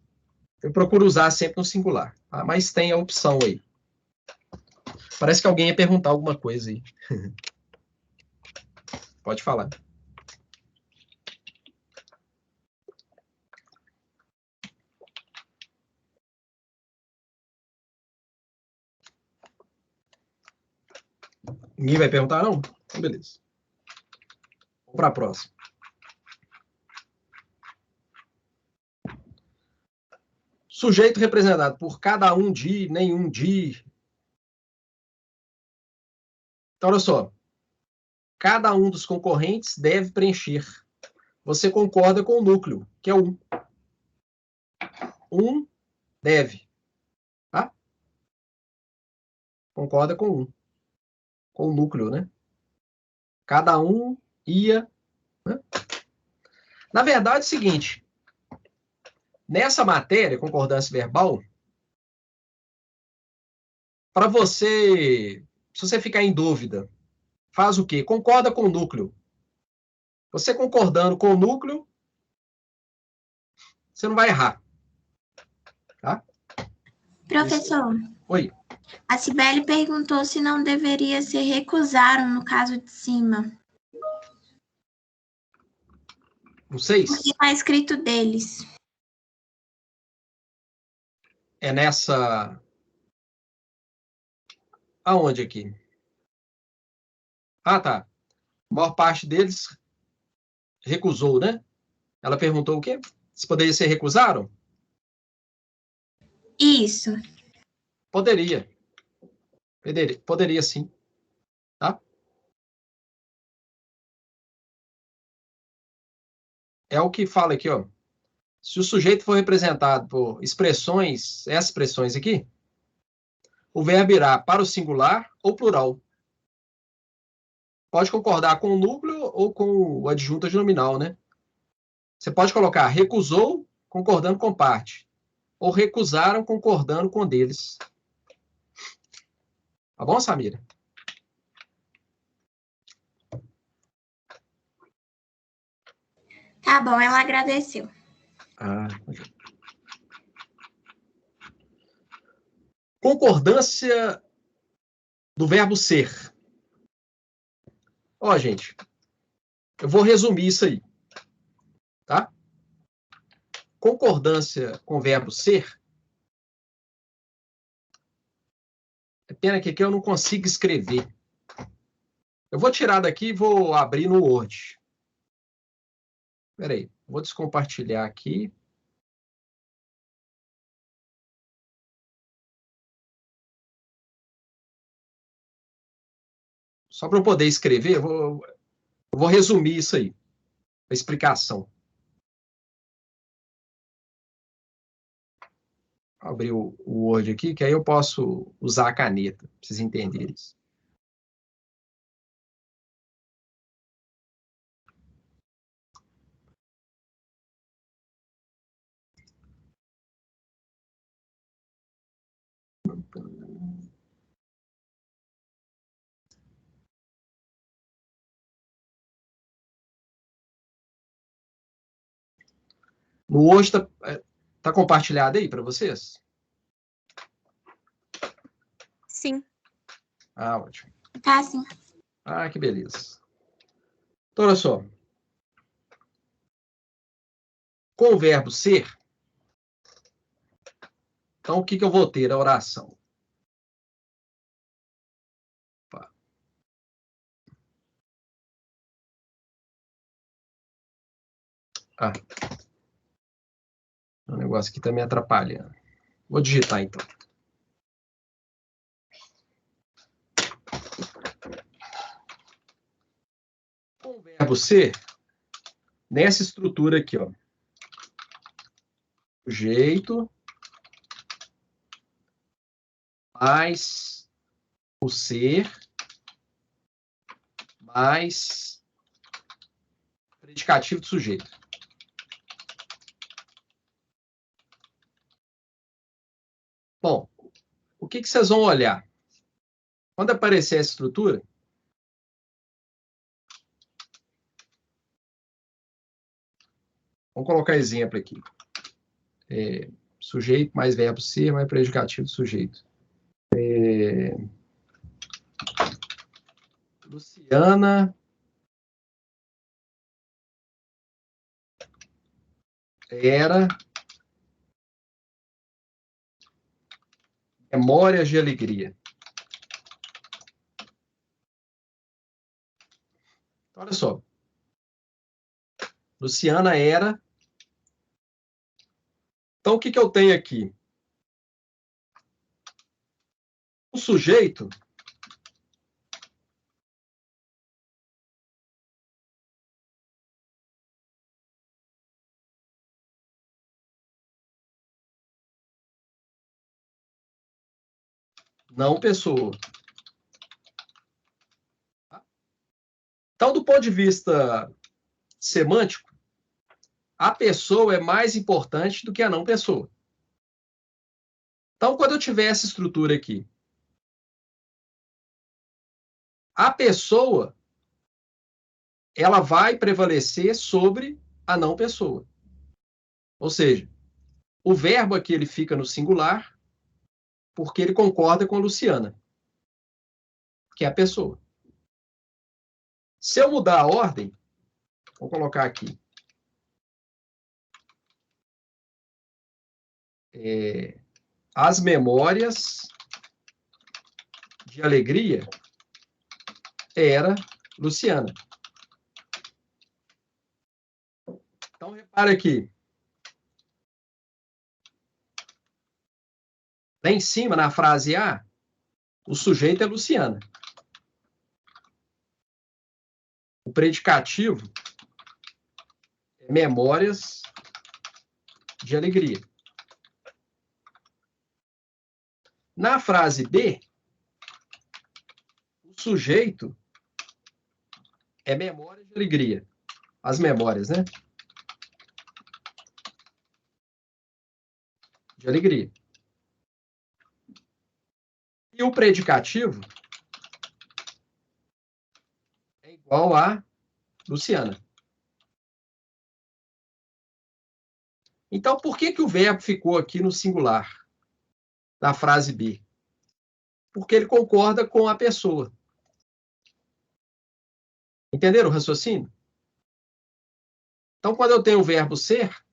Speaker 1: eu procuro usar sempre no singular. Tá? Mas tem a opção aí. Parece que alguém ia perguntar alguma coisa aí. Pode falar. Ninguém vai perguntar, não? Então, beleza. Vamos para a próxima. Sujeito representado por cada um de, nenhum de. Então, olha só. Cada um dos concorrentes deve preencher. Você concorda com o núcleo, que é um. Um deve. Tá? Concorda com um. Com o núcleo, né? Cada um ia. Né? Na verdade, é o seguinte. Nessa matéria, concordância verbal, para você, se você ficar em dúvida, faz o quê? Concorda com o núcleo. Você concordando com o núcleo, você não vai errar. Tá?
Speaker 2: Professor,
Speaker 1: Oi.
Speaker 2: a Cibele perguntou se não deveria ser recusaram no caso de cima.
Speaker 1: No 6?
Speaker 2: Porque está escrito deles.
Speaker 1: É nessa... Aonde aqui? Ah, tá. A maior parte deles recusou, né? Ela perguntou o quê? Se poderia ser recusaram?
Speaker 2: Isso.
Speaker 1: Poderia. Poderia sim. Tá? É o que fala aqui, ó. Se o sujeito for representado por expressões, essas expressões aqui, o verbo irá para o singular ou plural. Pode concordar com o núcleo ou com o adjunto nominal, né? Você pode colocar recusou concordando com parte, ou recusaram concordando com deles. Tá bom, Samira?
Speaker 2: Tá bom, ela agradeceu.
Speaker 1: Concordância do verbo ser. Ó, gente, eu vou resumir isso aí, tá? Concordância com o verbo ser. É pena que aqui eu não consigo escrever. Eu vou tirar daqui e vou abrir no Word. Espera aí, vou descompartilhar aqui. Só para eu poder escrever, eu vou resumir isso aí, a explicação. Vou abrir o Word aqui, que aí eu posso usar a caneta, para vocês entenderem isso. No Word tá compartilhado aí para vocês?
Speaker 5: Sim.
Speaker 1: Ah, ótimo.
Speaker 2: Tá, sim.
Speaker 1: Ah, que beleza. Então, olha só. Com o verbo ser, então o que eu vou ter? A oração. Ah. O negócio aqui tá me atrapalhando. Vou digitar, então. Com o verbo ser, nessa estrutura aqui, ó. Sujeito mais o ser mais predicativo do sujeito. Bom, o que vocês vão olhar? Quando aparecer essa estrutura, vamos colocar exemplo aqui. Sujeito mais verbo ser mais predicativo do sujeito. Luciana era memórias de alegria. Olha só. Luciana era. Então, o que eu tenho aqui? O sujeito não pessoa. Então, do ponto de vista semântico, a pessoa é mais importante do que a não pessoa. Então, quando eu tiver essa estrutura aqui, a pessoa, ela vai prevalecer sobre a não pessoa. Ou seja, o verbo aqui ele fica no singular porque ele concorda com a Luciana, que é a pessoa. Se eu mudar a ordem, vou colocar aqui. As memórias de alegria era Luciana. Então, repara aqui. Lá em cima, na frase A, o sujeito é Luciana. O predicativo é memórias de alegria. Na frase B, o sujeito é memória de alegria. As memórias, né? De alegria. E o predicativo é igual a Luciana. Então, por que o verbo ficou aqui no singular, na frase B? Porque ele concorda com a pessoa. Entenderam o raciocínio? Então, quando eu tenho o verbo ser,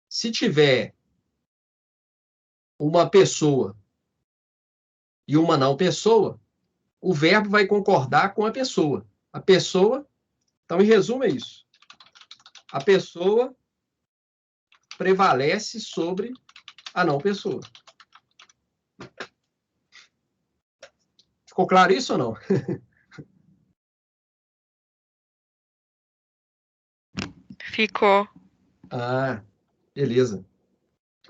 Speaker 1: se tiver uma pessoa e uma não pessoa, o verbo vai concordar com a pessoa. A pessoa, então, em resumo, é isso. A pessoa prevalece sobre a não pessoa. Ficou claro isso ou não?
Speaker 6: Ficou.
Speaker 1: Ah, beleza.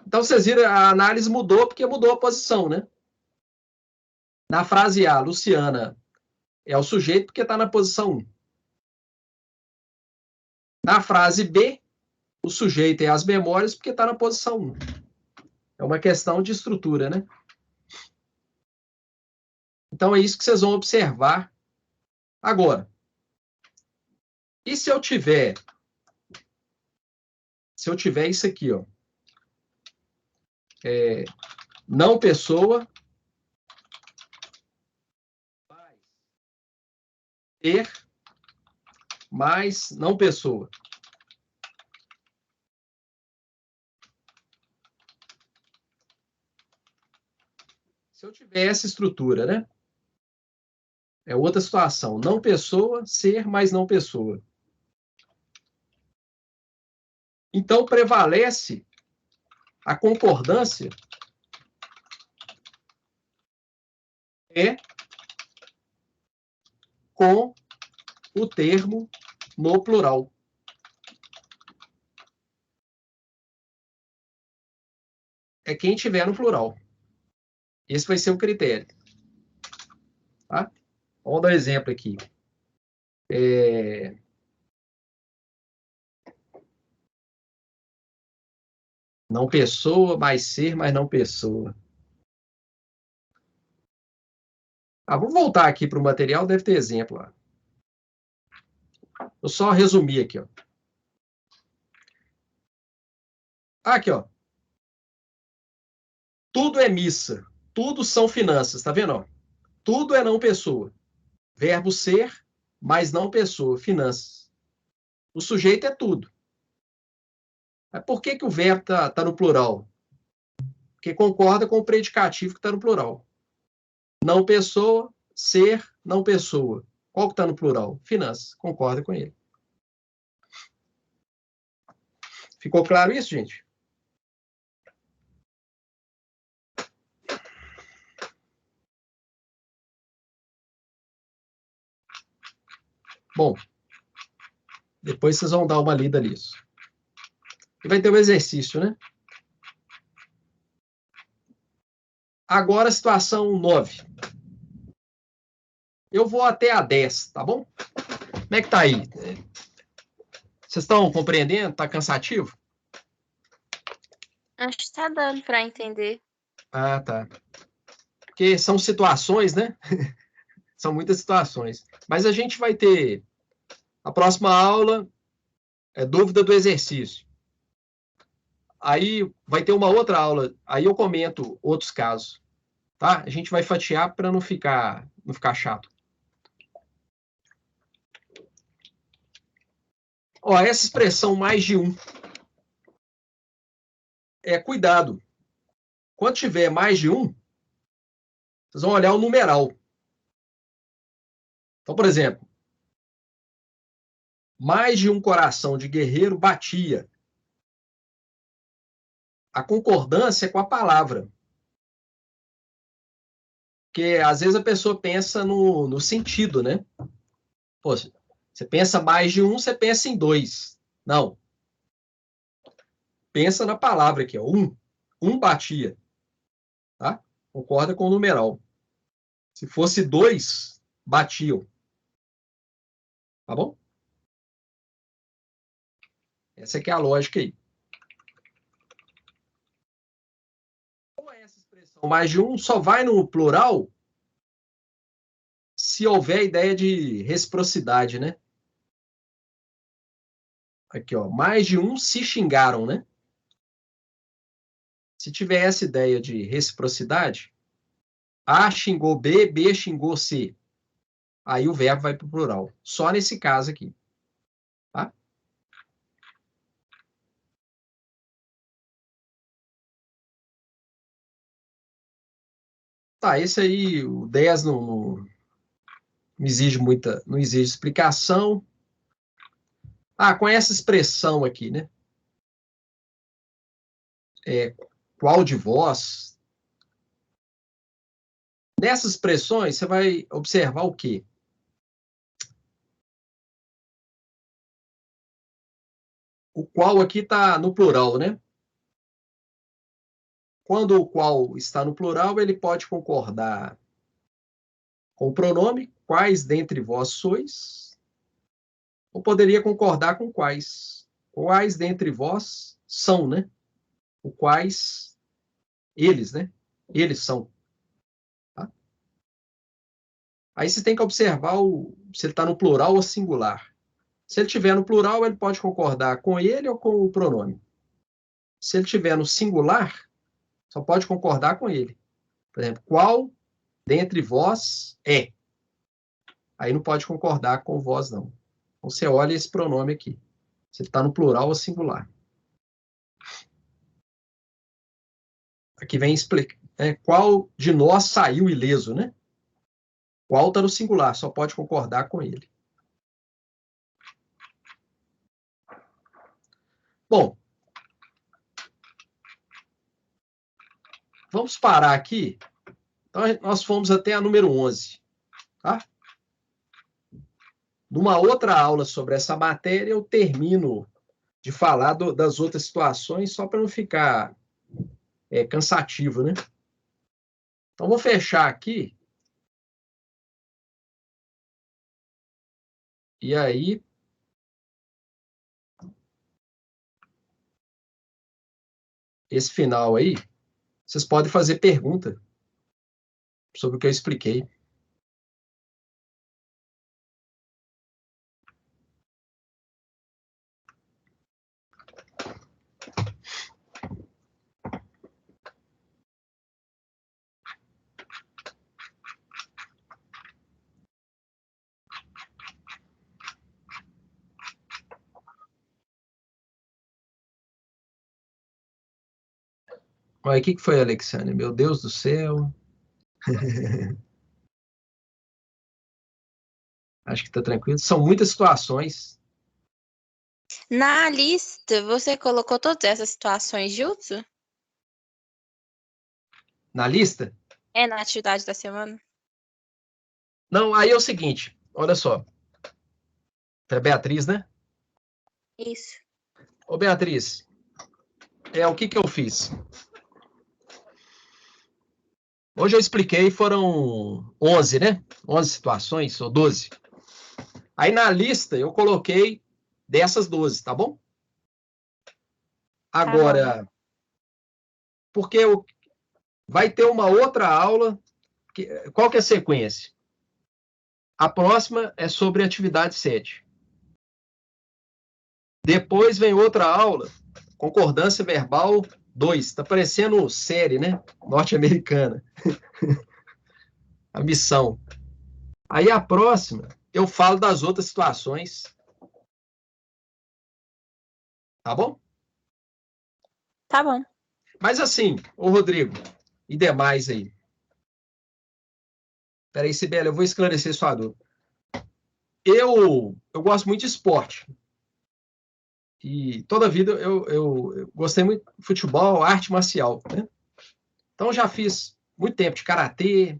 Speaker 1: Então, vocês viram, a análise mudou porque mudou a posição, né? Na frase A, Luciana é o sujeito porque está na posição 1. Na frase B, o sujeito é as memórias porque está na posição 1. É uma questão de estrutura, né? Então, é isso que vocês vão observar agora. E se eu tiver isso aqui, ó, não pessoa, ter, mais não pessoa. Se eu tiver essa estrutura, né? É outra situação. Não pessoa, ser, mais não pessoa. Então, prevalece a concordância com o termo no plural. É quem tiver no plural. Esse vai ser o critério. Tá? Vamos dar um exemplo aqui. Não pessoa, mais ser, mais não pessoa. Vamos voltar aqui para o material, deve ter exemplo lá. Vou só resumir aqui, ó. Aqui, ó. Tudo é missa, tudo são finanças, tá vendo? Ó? Tudo é não pessoa. Verbo ser, mais não pessoa, finanças. O sujeito é tudo. Mas por que o verbo tá no plural? Porque concorda com o predicativo que está no plural. Não pessoa, ser, não pessoa. Qual que está no plural? Finanças. Concorda com ele. Ficou claro isso, gente? Bom, depois vocês vão dar uma lida nisso. E vai ter um exercício, né? Agora, situação 9. Eu vou até a 10, tá bom? Como é que tá aí? Vocês estão compreendendo? Tá cansativo?
Speaker 5: Acho que tá dando para entender.
Speaker 1: Ah, tá. Porque são situações, né? São muitas situações. Mas a gente vai ter a próxima aula, dúvida do exercício. Aí vai ter uma outra aula, aí eu comento outros casos, tá? A gente vai fatiar para não ficar chato. Ó, essa expressão mais de um. Cuidado. Quando tiver mais de um, vocês vão olhar o numeral. Então, por exemplo, mais de um coração de guerreiro batia. A concordância é com a palavra. Porque às vezes a pessoa pensa no sentido, né? Pô, você pensa mais de um, você pensa em dois. Não. Pensa na palavra aqui, ó. Um batia. Tá? Concorda com o numeral. Se fosse dois, batiam. Tá bom? Essa aqui é a lógica aí. Como é essa expressão mais de um, só vai no plural se houver ideia de reciprocidade, né? Aqui, ó. Mais de um se xingaram, né? Se tiver essa ideia de reciprocidade, A xingou B, B xingou C. Aí o verbo vai para o plural. Só nesse caso aqui. Tá? Tá, esse aí, o 10 não exige muita, não exige explicação. Ah, com essa expressão aqui, né? Qual de vós? Nessas expressões, você vai observar o quê? O qual aqui está no plural, né? Quando o qual está no plural, ele pode concordar com o pronome, quais dentre vós sois, ou poderia concordar com quais. Quais dentre vós são, né? O quais, eles, né? Eles são. Tá? Aí você tem que observar se ele está no plural ou singular. Se ele estiver no plural, ele pode concordar com ele ou com o pronome. Se ele estiver no singular, só pode concordar com ele. Por exemplo, qual dentre vós é? Aí não pode concordar com vós, não. Então você olha esse pronome aqui. Se ele está no plural ou singular. Aqui vem explicar. Qual de nós saiu ileso, né? Qual está no singular, só pode concordar com ele. Bom, vamos parar aqui. Então, nós fomos até a número 11. Tá? Numa outra aula sobre essa matéria, eu termino de falar das outras situações, só para não ficar cansativo, né? Então, vou fechar aqui. E aí, esse final aí, vocês podem fazer pergunta sobre o que eu expliquei. Olha, o que foi, Alexandre? Meu Deus do céu. Acho que está tranquilo. São muitas situações.
Speaker 5: Na lista, você colocou todas essas situações de uso?
Speaker 1: Na lista?
Speaker 5: Na atividade da semana?
Speaker 1: Não, aí é o seguinte. Olha só. É Beatriz, né?
Speaker 5: Isso.
Speaker 1: Ô, Beatriz, o que eu fiz? Hoje eu expliquei, foram 11, né? 11 situações, ou 12. Aí na lista eu coloquei dessas 12, tá bom? Agora, porque vai ter uma outra aula, qual que é a sequência? A próxima é sobre atividade 7. Depois vem outra aula, concordância verbal 2. Está parecendo série, né? Norte-americana. A missão. Aí a próxima, eu falo das outras situações. Tá bom?
Speaker 5: Tá bom.
Speaker 1: Mas assim, ô Rodrigo e demais aí. Peraí, Sibeli, eu vou esclarecer sua dúvida. Eu gosto muito de esporte. E toda a vida eu gostei muito de futebol, arte marcial, né? Então já fiz muito tempo de karatê,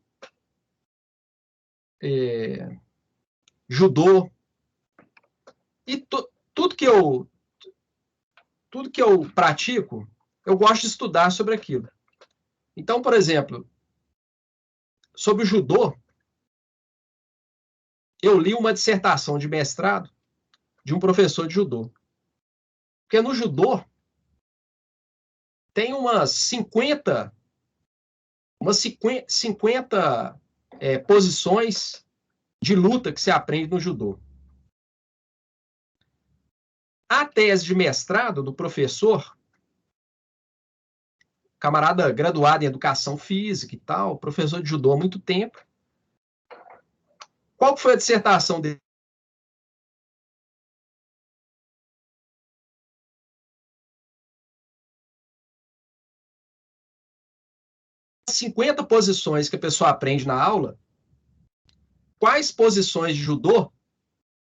Speaker 1: judô, e tudo que eu pratico, eu gosto de estudar sobre aquilo. Então, por exemplo, sobre o judô, eu li uma dissertação de mestrado de um professor de judô. Porque no judô tem umas 50 posições de luta que se aprende no judô. A tese de mestrado do professor, camarada graduado em educação física e tal, professor de judô há muito tempo. Qual foi a dissertação dele? 50 posições que a pessoa aprende na aula, quais posições de judô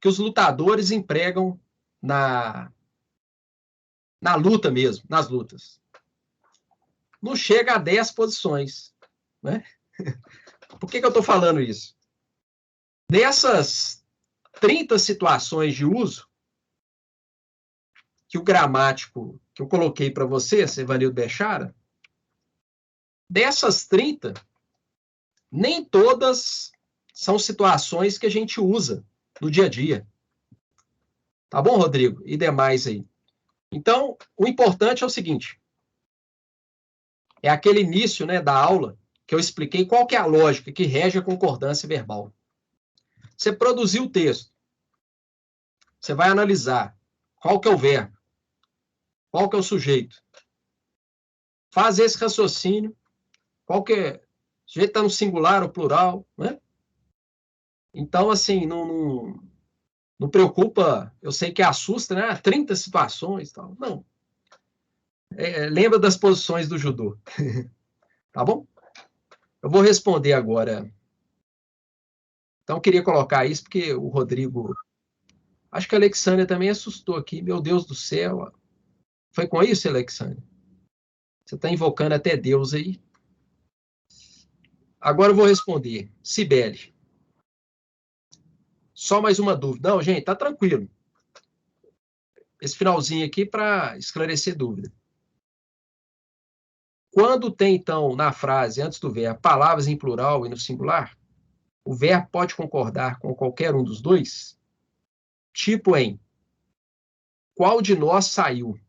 Speaker 1: que os lutadores empregam na luta mesmo, nas lutas? Não chega a 10 posições, né? Por que eu estou falando isso? Dessas 30 situações de uso que o gramático que eu coloquei para você, Evanildo Bechara, dessas 30, nem todas são situações que a gente usa no dia a dia. Tá bom, Rodrigo? E demais aí. Então, o importante é o seguinte, é aquele início, né, da aula que eu expliquei qual que é a lógica que rege a concordância verbal. Você produziu o texto, você vai analisar qual que é o verbo, qual que é o sujeito. Faz esse raciocínio, qual que é, o sujeito está no singular ou plural, né? Então, assim, não preocupa, eu sei que assusta, né? 30 situações, tal. Não. Lembra das posições do judô. Tá bom? Eu vou responder agora. Então, eu queria colocar isso porque o Rodrigo... Acho que a Alexandra também assustou aqui. Meu Deus do céu. Foi com isso, Alexandra? Você está invocando até Deus aí. Agora eu vou responder. Cibele. Só mais uma dúvida. Não, gente, tá tranquilo. Esse finalzinho aqui para esclarecer dúvida. Quando tem, então, na frase, antes do verbo, palavras em plural e no singular, o verbo pode concordar com qualquer um dos dois? Tipo em qual de nós saiu?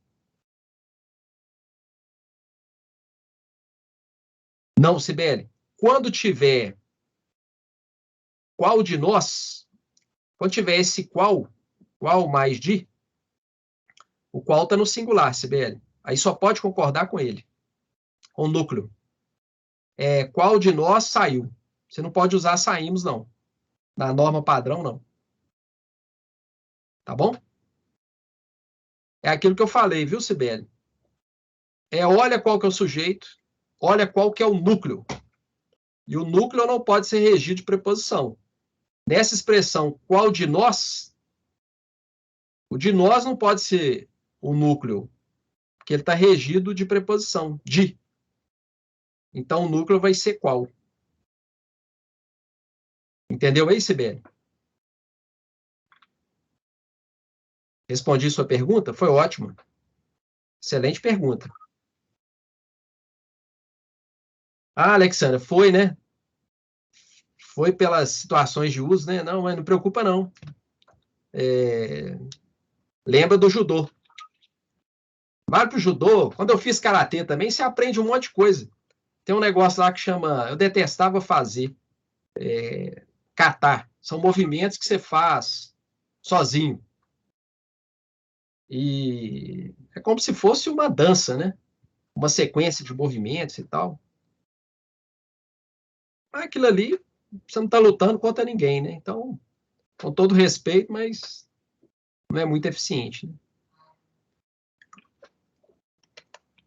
Speaker 1: Não, Cibele. Quando tiver qual de nós, quando tiver esse qual mais de, o qual está no singular, Cibele. Aí só pode concordar com ele, com o núcleo. Qual de nós saiu? Você não pode usar saímos, não. Na norma padrão, não. Tá bom? É aquilo que eu falei, viu, Cibele? Olha qual que é o sujeito, olha qual que é o núcleo. E o núcleo não pode ser regido de preposição. Nessa expressão, qual de nós, o de nós não pode ser o núcleo, porque ele está regido de preposição, de. Então, o núcleo vai ser qual. Entendeu aí, Sibeli? Respondi sua pergunta? Foi ótimo. Excelente pergunta. Ah, Alexandra, foi, né? Foi pelas situações de uso, né? Não, mas não preocupa, não. Lembra do judô. Vai pro judô. Quando eu fiz karatê também, você aprende um monte de coisa. Tem um negócio lá que chama... Eu detestava fazer. Kata. São movimentos que você faz sozinho. E é como se fosse uma dança, né? Uma sequência de movimentos e tal. Aquilo ali, você não está lutando contra ninguém, né? Então, com todo respeito, mas não é muito eficiente. Né?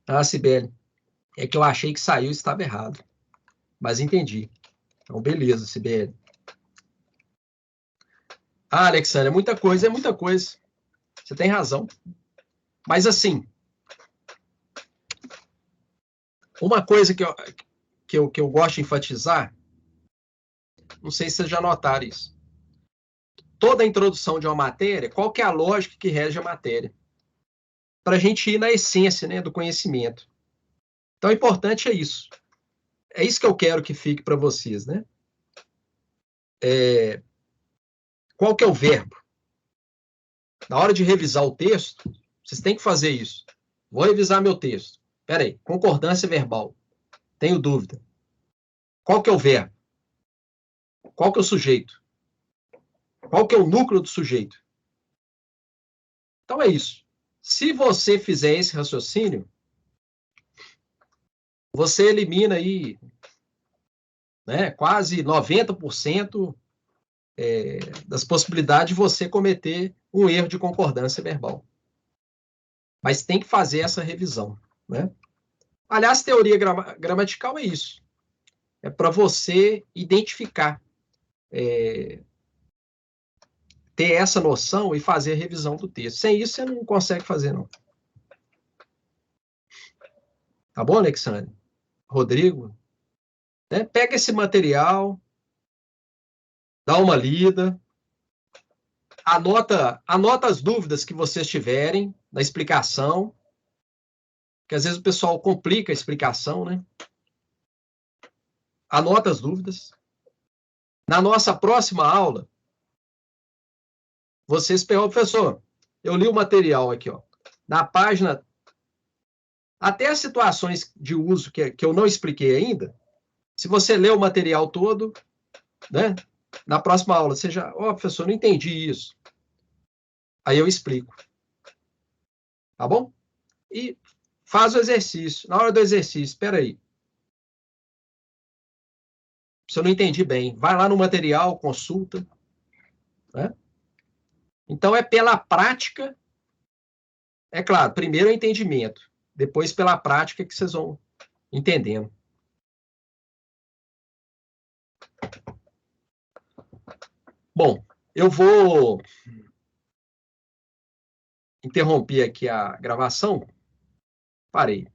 Speaker 1: Ah, Sibeli, é que eu achei que saiu e estava errado. Mas entendi. Então, beleza, Sibeli. Ah, Alexandre, é muita coisa, é muita coisa. Você tem razão. Mas, assim, uma coisa que eu gosto de enfatizar, não sei se vocês já notaram isso. Toda a introdução de uma matéria, qual que é a lógica que rege a matéria? Para a gente ir na essência, né, do conhecimento. Então, o importante é isso. É isso que eu quero que fique para vocês, né? Qual que é o verbo? Na hora de revisar o texto, vocês têm que fazer isso. Vou revisar meu texto. Espera aí, concordância verbal. Tenho dúvida. Qual que é o verbo? Qual que é o sujeito? Qual que é o núcleo do sujeito? Então é isso. Se você fizer esse raciocínio, você elimina aí, né, quase 90% das possibilidades de você cometer um erro de concordância verbal. Mas tem que fazer essa revisão, né? Aliás, teoria gramatical é isso. É para você identificar, ter essa noção e fazer a revisão do texto. Sem isso, você não consegue fazer, não. Tá bom, Alexandre? Rodrigo? Né? Pega esse material, dá uma lida, anota as dúvidas que vocês tiverem na explicação, que às vezes o pessoal complica a explicação, né? Anota as dúvidas. Na nossa próxima aula, vocês perguntam, professor, eu li o material aqui, ó. Na página, até as situações de uso que eu não expliquei ainda, se você ler o material todo, né? Na próxima aula, você já, professor, não entendi isso. Aí eu explico. Tá bom? E faz o exercício. Na hora do exercício, espera aí. Se eu não entendi bem, vai lá no material, consulta. Né? Então, é pela prática. É claro, primeiro é o entendimento. Depois, pela prática, que vocês vão entendendo. Bom, eu vou interromper aqui a gravação. Parei.